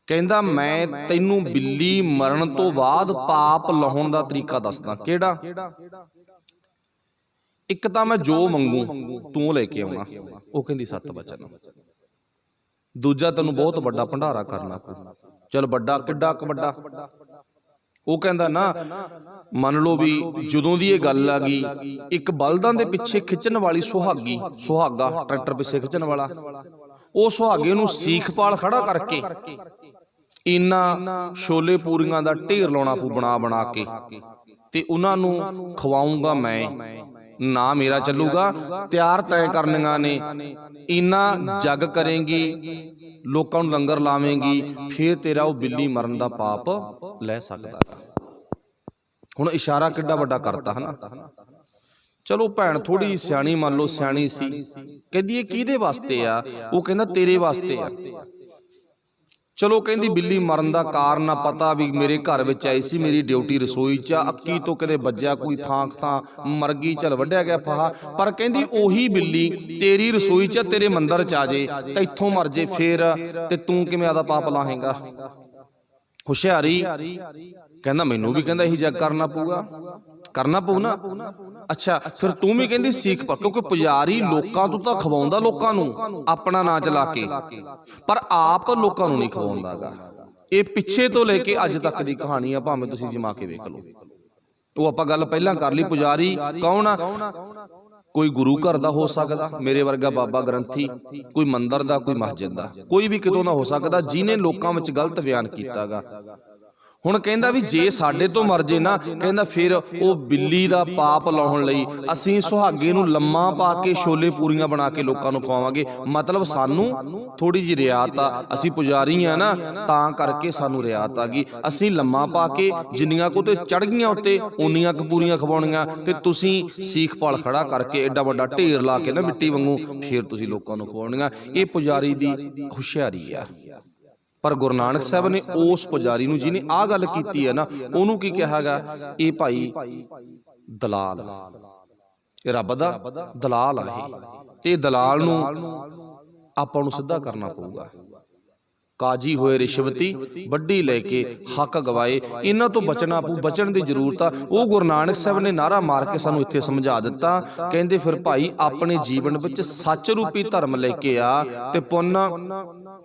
कहंदा मैं तैनू बिल्ली मरण तो बाद पाप लाउण दा तरीका दसदा। किहड़ा? एक तां मैं जो मंगू तू लेके आउणा, वो कहंदी 7 वचन। दूजा तैनू बहुत वड्डा भंडारा करना पऊ। चल वड्डा किड्डा क वड्डा? वो कहंदा ना मन लो भी जदों दी ये गल आ गई, एक बलदां दे पिछे खिच्चण वाली सुहागी, सुहागा ट्रैक्टर पिछे खिच्चण वाला, वो सुहागे नूं सीखपाल खड़ा करके इन्ना छोले पूरियां दा ढेर लाउणा पऊ बना बना के, ते उन्हां नूं खवाऊंगा मैं, ना मेरा चलूगा। तैयार तय करनियां ने, इन्ना जग करेंगी, लोकां नूं लंगर लावेंगी, फिर तेरा वो बिल्ली मरन दा पाप लै सकदा। हुण इशारा किड्डा वड्डा करता है ना। चलो भैन थोड़ी सियाणी, मान लो सियाणी सी, कहदी ये किहदे वास्ते आ? वो कहंदा तेरे वास्ते आ। चलो कहंदी बिल्ली मरन दा कारण पता भी मेरे घर विच आई सी, मेरी ड्यूटी रसोई च, अक्की तो कदे बज्जिया कोई थां थां मर गई, चल वड्ढिया गया फाहा। पर कहंदी ओही बिल्ली तेरी रसोई च तेरे मंदिर च आ जे ते इत्थों मर जे, फिर ते तूं किवें आदा पाप लाहेगा? हुशियारी कहंदा मैनू भी कहंदा यही जग करना पऊगा, करना पऊ ना। अच्छा फिर तू भी कहंदी सीख पा, क्योंकि पुजारी लोकां तों तां खवाउंदा लोकां नूं अपना नां चला के, पर आप लोकां नूं नहीं खवाउंदागा। ये पिछे तो लेके अज तक दी कहानी आ, भावें तुसीं जमा के वेख लो। वो आपां गल पहलां कर लई, पुजारी कौन आ? कोई गुरु घर दा हो सकदा, मेरे वर्गा बाबा ग्रंथी, कोई मंदिर दा, कोई मस्जिद दा, कोई भी कितों दा हो सकदा जिन्हें लोकां विच गलत बयान कीतागा। हुण कहंदा भी जे साडे तो मर जे ना, कहंदा फिर वो बिल्ली दा पाप लाउण लई असीं सुहागे नूं लम्मा पा के छोले पूरियां बना के लोकां नूं खवावांगे। मतलब सानू थोड़ी जी रियात आ, असीं पुजारी आ ना, तां करके सानू रियात आ गई। असीं लम्मा पा के जिन्नियां को ते चढ़ गईयां उत्ते उन्नियां क पूरियां खवाउणीआं, ते तुसीं सीखपाल खड़ा करके एडा वड्डा ढेर ला के ना मिट्टी वांगू फिर तुसीं लोकां नूं खवाउणीआं। ये पुजारी दी हुशियारी आ। पर गुरु नानक साहब ने उस पुजारी नूं जिन्हें आ गल कीती है ना, उहनूं की कहागा? ये भाई दलाल, ये रब दा दलाल आ। ये दलाल नूं आपां नूं सिद्धा करना पऊगा। काजी होए रिश्वती वड्डी लेके हक गवाए, इन्हां तो बचना पऊ, बचन की जरूरत आ। वो गुरु नानक साहब ने नारा मार के सानू इत्थे समझा दिता, कहंदे फिर भाई अपने जीवन विच सच रूपी धर्म लेके आ, ते पुन्न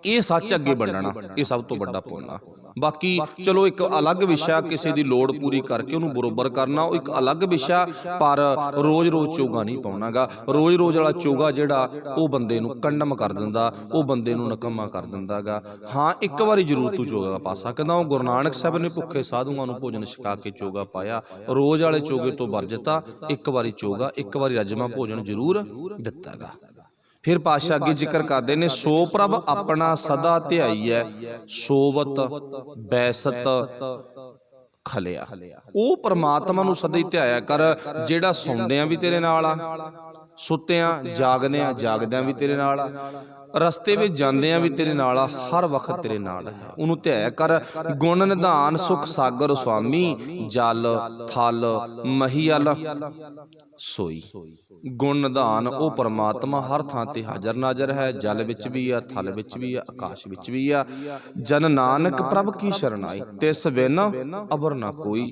ये सच अगे वंडना, ये सब तो वड्डा पुन्न आ। बाकी चलो एक अलग विषय, किसी की लोड़ पूरी करके उन्होंने बरोबर करना, वो एक अलग विषय, पर रोज़ रोज़ चोगा नहीं पाउणागा। रोज़ रोज़ वाला चोगा जिहड़ा वो बंदे नूं कंडम कर दिंदा, वो बंदे नूं नकम्मा कर दिंदागा। हाँ एक बारी जरूर तू चोगा पा सकदा। गुरु नानक साहब ने भुखे साधुआं नूं भोजन छका के चोगा पाया, रोज़ वाले चोगे तो वर्जता, एक बारी चोगा, एक बारी रजमा भोजन जरूर दितागा। फिर पातशाह अगे जिक्र करते ने, सो प्रभ अपना सदा ध्याईऐ, सोवत बैसत खलिया। वो परमात्मा नूं सदा ही ध्याया कर, जेड़ा सौंदियां भी तेरे नाल आ, सुत्तियां जागदियां भी तेरे नाल आ, रस्ते में जांदियां भी तेरे नाल आ, हर वक्त तेरे नाल है। उन्होंने ध्याया कर। गुण निधान सुख सागर स्वामी, जल थल महीअल सोई। गुण निधान वो परमात्मा हर थां ते हाजर नाजर है, जल विच भी आ, थल विच भी आ, आकाश विच भी आ। जन नानक प्रभ की शरण आई, तिस बिन अबर ना कोई।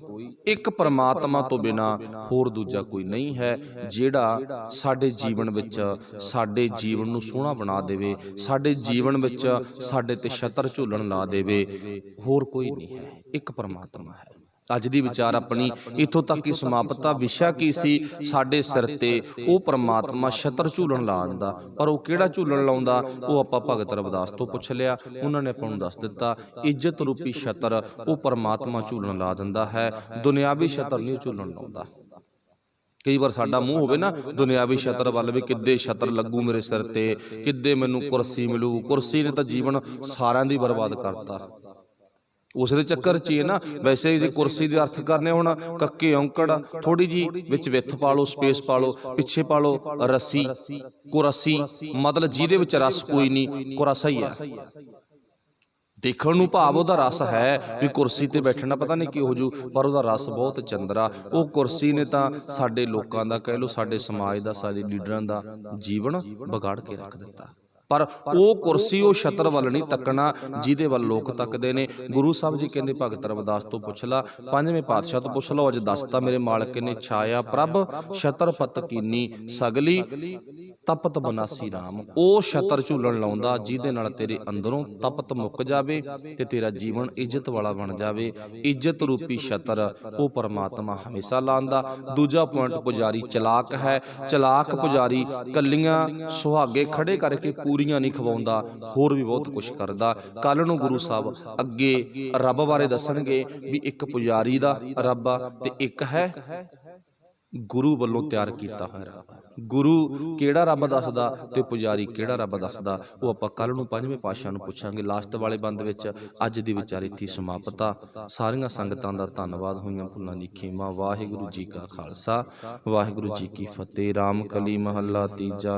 एक परमात्मा तो बिना होर दूजा कोई नहीं है, जेड़ा साडे जीवन विच साडे जीवन नूं सोहना बना देवे, साडे जीवन विच साडे ते छतर झूलन ला देवे। होर कोई नहीं है, एक परमात्मा है। अज दी विचार अपनी इत्थों तक ही समाप्त। विषय की सी? साडे सिर ते वो परमात्मा छतर झूलन ला दिंदा, पर वो किहड़ा झूलन लाउंदा? वो आपां भगत रविदास तो पुछ लिया, उन्होंने आपां नूं दस दिता। इज्जत रूपी छतर वो परमात्मा झूलन ला दिंदा है, दुनियावी छतर नहीं झूलन लाउंदा। कई बार साडा मूँह होवे ना दुनियावी छतर वल, भी किद्दे छतर लगू मेरे सिर ते, किद्दे मैनू कुर्सी मिलू। कुर्सी ने तो जीवन सारिਆਂ दी बर्बाद करता। उस चक्कर च है ना। वैसे जे कुर्सी के अर्थ करने हुण कक्के औंकड़, थोड़ी जी विच विथ पा लो, स्पेस पा लो, पिछे पा लो रस्सी, कुरसी, मतलब जिहदे विच रस कोई नहीं, कुरसा ही है। ਦੇਖਣ ਨੂੰ ਭਾਵ ਉਹਦਾ ਰਸ ਹੈ ਵੀ ਕੁਰਸੀ ਤੇ ਬੈਠਣਾ ਪਤਾ ਨਹੀਂ ਕਿਹੋ ਜੂ, ਪਰ ਉਹਦਾ ਰਸ ਬਹੁਤ ਚੰਦਰਾ। ਉਹ ਕੁਰਸੀ ਨੇ ਤਾਂ ਸਾਡੇ ਲੋਕਾਂ ਦਾ ਕਹਿ ਲਓ, ਸਾਡੇ ਸਮਾਜ ਦਾ, ਸਾਡੇ ਲੀਡਰਾਂ ਦਾ ਜੀਵਨ ਵਿਗਾੜ ਕੇ ਰੱਖ ਦਿੱਤਾ। ਪਰ ਉਹ ਕੁਰਸੀ, ਉਹ ਛਤਰ ਵੱਲ ਨਹੀਂ ਤੱਕਣਾ ਜਿਹਦੇ ਵੱਲ ਲੋਕ ਤੱਕਦੇ ਨੇ। ਗੁਰੂ ਸਾਹਿਬ ਜੀ ਕਹਿੰਦੇ ਭਗਤ ਰਵਿਦਾਸ ਤੋਂ ਪੁੱਛ ਲਾ, ਪੰਜਵੇਂ ਪਾਤਸ਼ਾਹ ਤੋਂ ਪੁੱਛ ਲਓ, ਅੱਜ ਦੱਸਤਾ ਮੇਰੇ ਮਾਲਕ ਨੇ, ਛਾਇਆ ਪ੍ਰਭ ਛਤਰ ਪਤ ਕੀਨੀ ਸਗਲੀ ਤਪਤ ਬਨਾਸੀ ਰਾਮ। ਉਹ ਛਤਰ ਝੂਲਣ ਲਾਉਂਦਾ ਜਿਹਦੇ ਨਾਲ ਤੇਰੇ ਅੰਦਰੋਂ ਤਪਤ ਮੁੱਕ ਜਾਵੇ ਤੇ ਤੇਰਾ ਜੀਵਨ ਇੱਜ਼ਤ ਵਾਲਾ ਬਣ ਜਾਵੇ। ਇੱਜ਼ਤ ਰੂਪੀ ਛਤਰ ਉਹ ਪਰਮਾਤਮਾ ਹਮੇਸ਼ਾ ਲਾਉਂਦਾ। ਦੂਜਾ ਪੁਆਇੰਟ, ਪੁਜਾਰੀ ਚਲਾਕ ਹੈ। ਚਲਾਕ ਪੁਜਾਰੀ ਕੱਲੀਆਂ ਸੁਹਾਗੇ ਖੜੇ ਕਰਕੇ ਪੂਰੀਆਂ ਨਹੀਂ ਖਵਾਉਂਦਾ, ਹੋਰ ਵੀ ਬਹੁਤ ਕੁਝ ਕਰਦਾ। ਕੱਲ ਨੂੰ ਗੁਰੂ ਸਾਹਿਬ ਅੱਗੇ ਰੱਬ ਬਾਰੇ ਦੱਸਣਗੇ ਵੀ ਇੱਕ ਪੁਜਾਰੀ ਦਾ ਰੱਬ ਆ ਤੇ ਇੱਕ ਹੈ ਗੁਰੂ ਵੱਲੋਂ ਤਿਆਰ ਕੀਤਾ ਹੋਇਆ ਰੱਬ। ਗੁਰੂ ਕਿਹੜਾ ਰੱਬ ਦੱਸਦਾ ਤੇ ਪੁਜਾਰੀ ਕਿਹੜਾ ਰੱਬ ਦੱਸਦਾ, ਉਹ ਆਪਾਂ ਕੱਲ ਨੂੰ ਪੰਜਵੇਂ ਪਾਤਸ਼ਾਹ ਨੂੰ ਪੁੱਛਾਂਗੇ ਲਾਸਟ ਵਾਲੇ ਬੰਦ ਵਿੱਚ। ਅੱਜ ਦੀ ਵਿਚਾਰ ਇੱਥੇ ਸਮਾਪਤ ਆ। ਸਾਰੀਆਂ ਸੰਗਤਾਂ ਦਾ ਧੰਨਵਾਦ, ਹੋਈਆਂ ਭੁੱਲਾਂ ਦੀ ਖੇਮਾ। ਵਾਹਿਗੁਰੂ ਜੀ ਕਾ ਖਾਲਸਾ, ਵਾਹਿਗੁਰੂ ਜੀ ਕੀ ਫਤਿਹ। ਰਾਮ ਕਲੀ ਮਹੱਲਾ ਤੀਜਾ।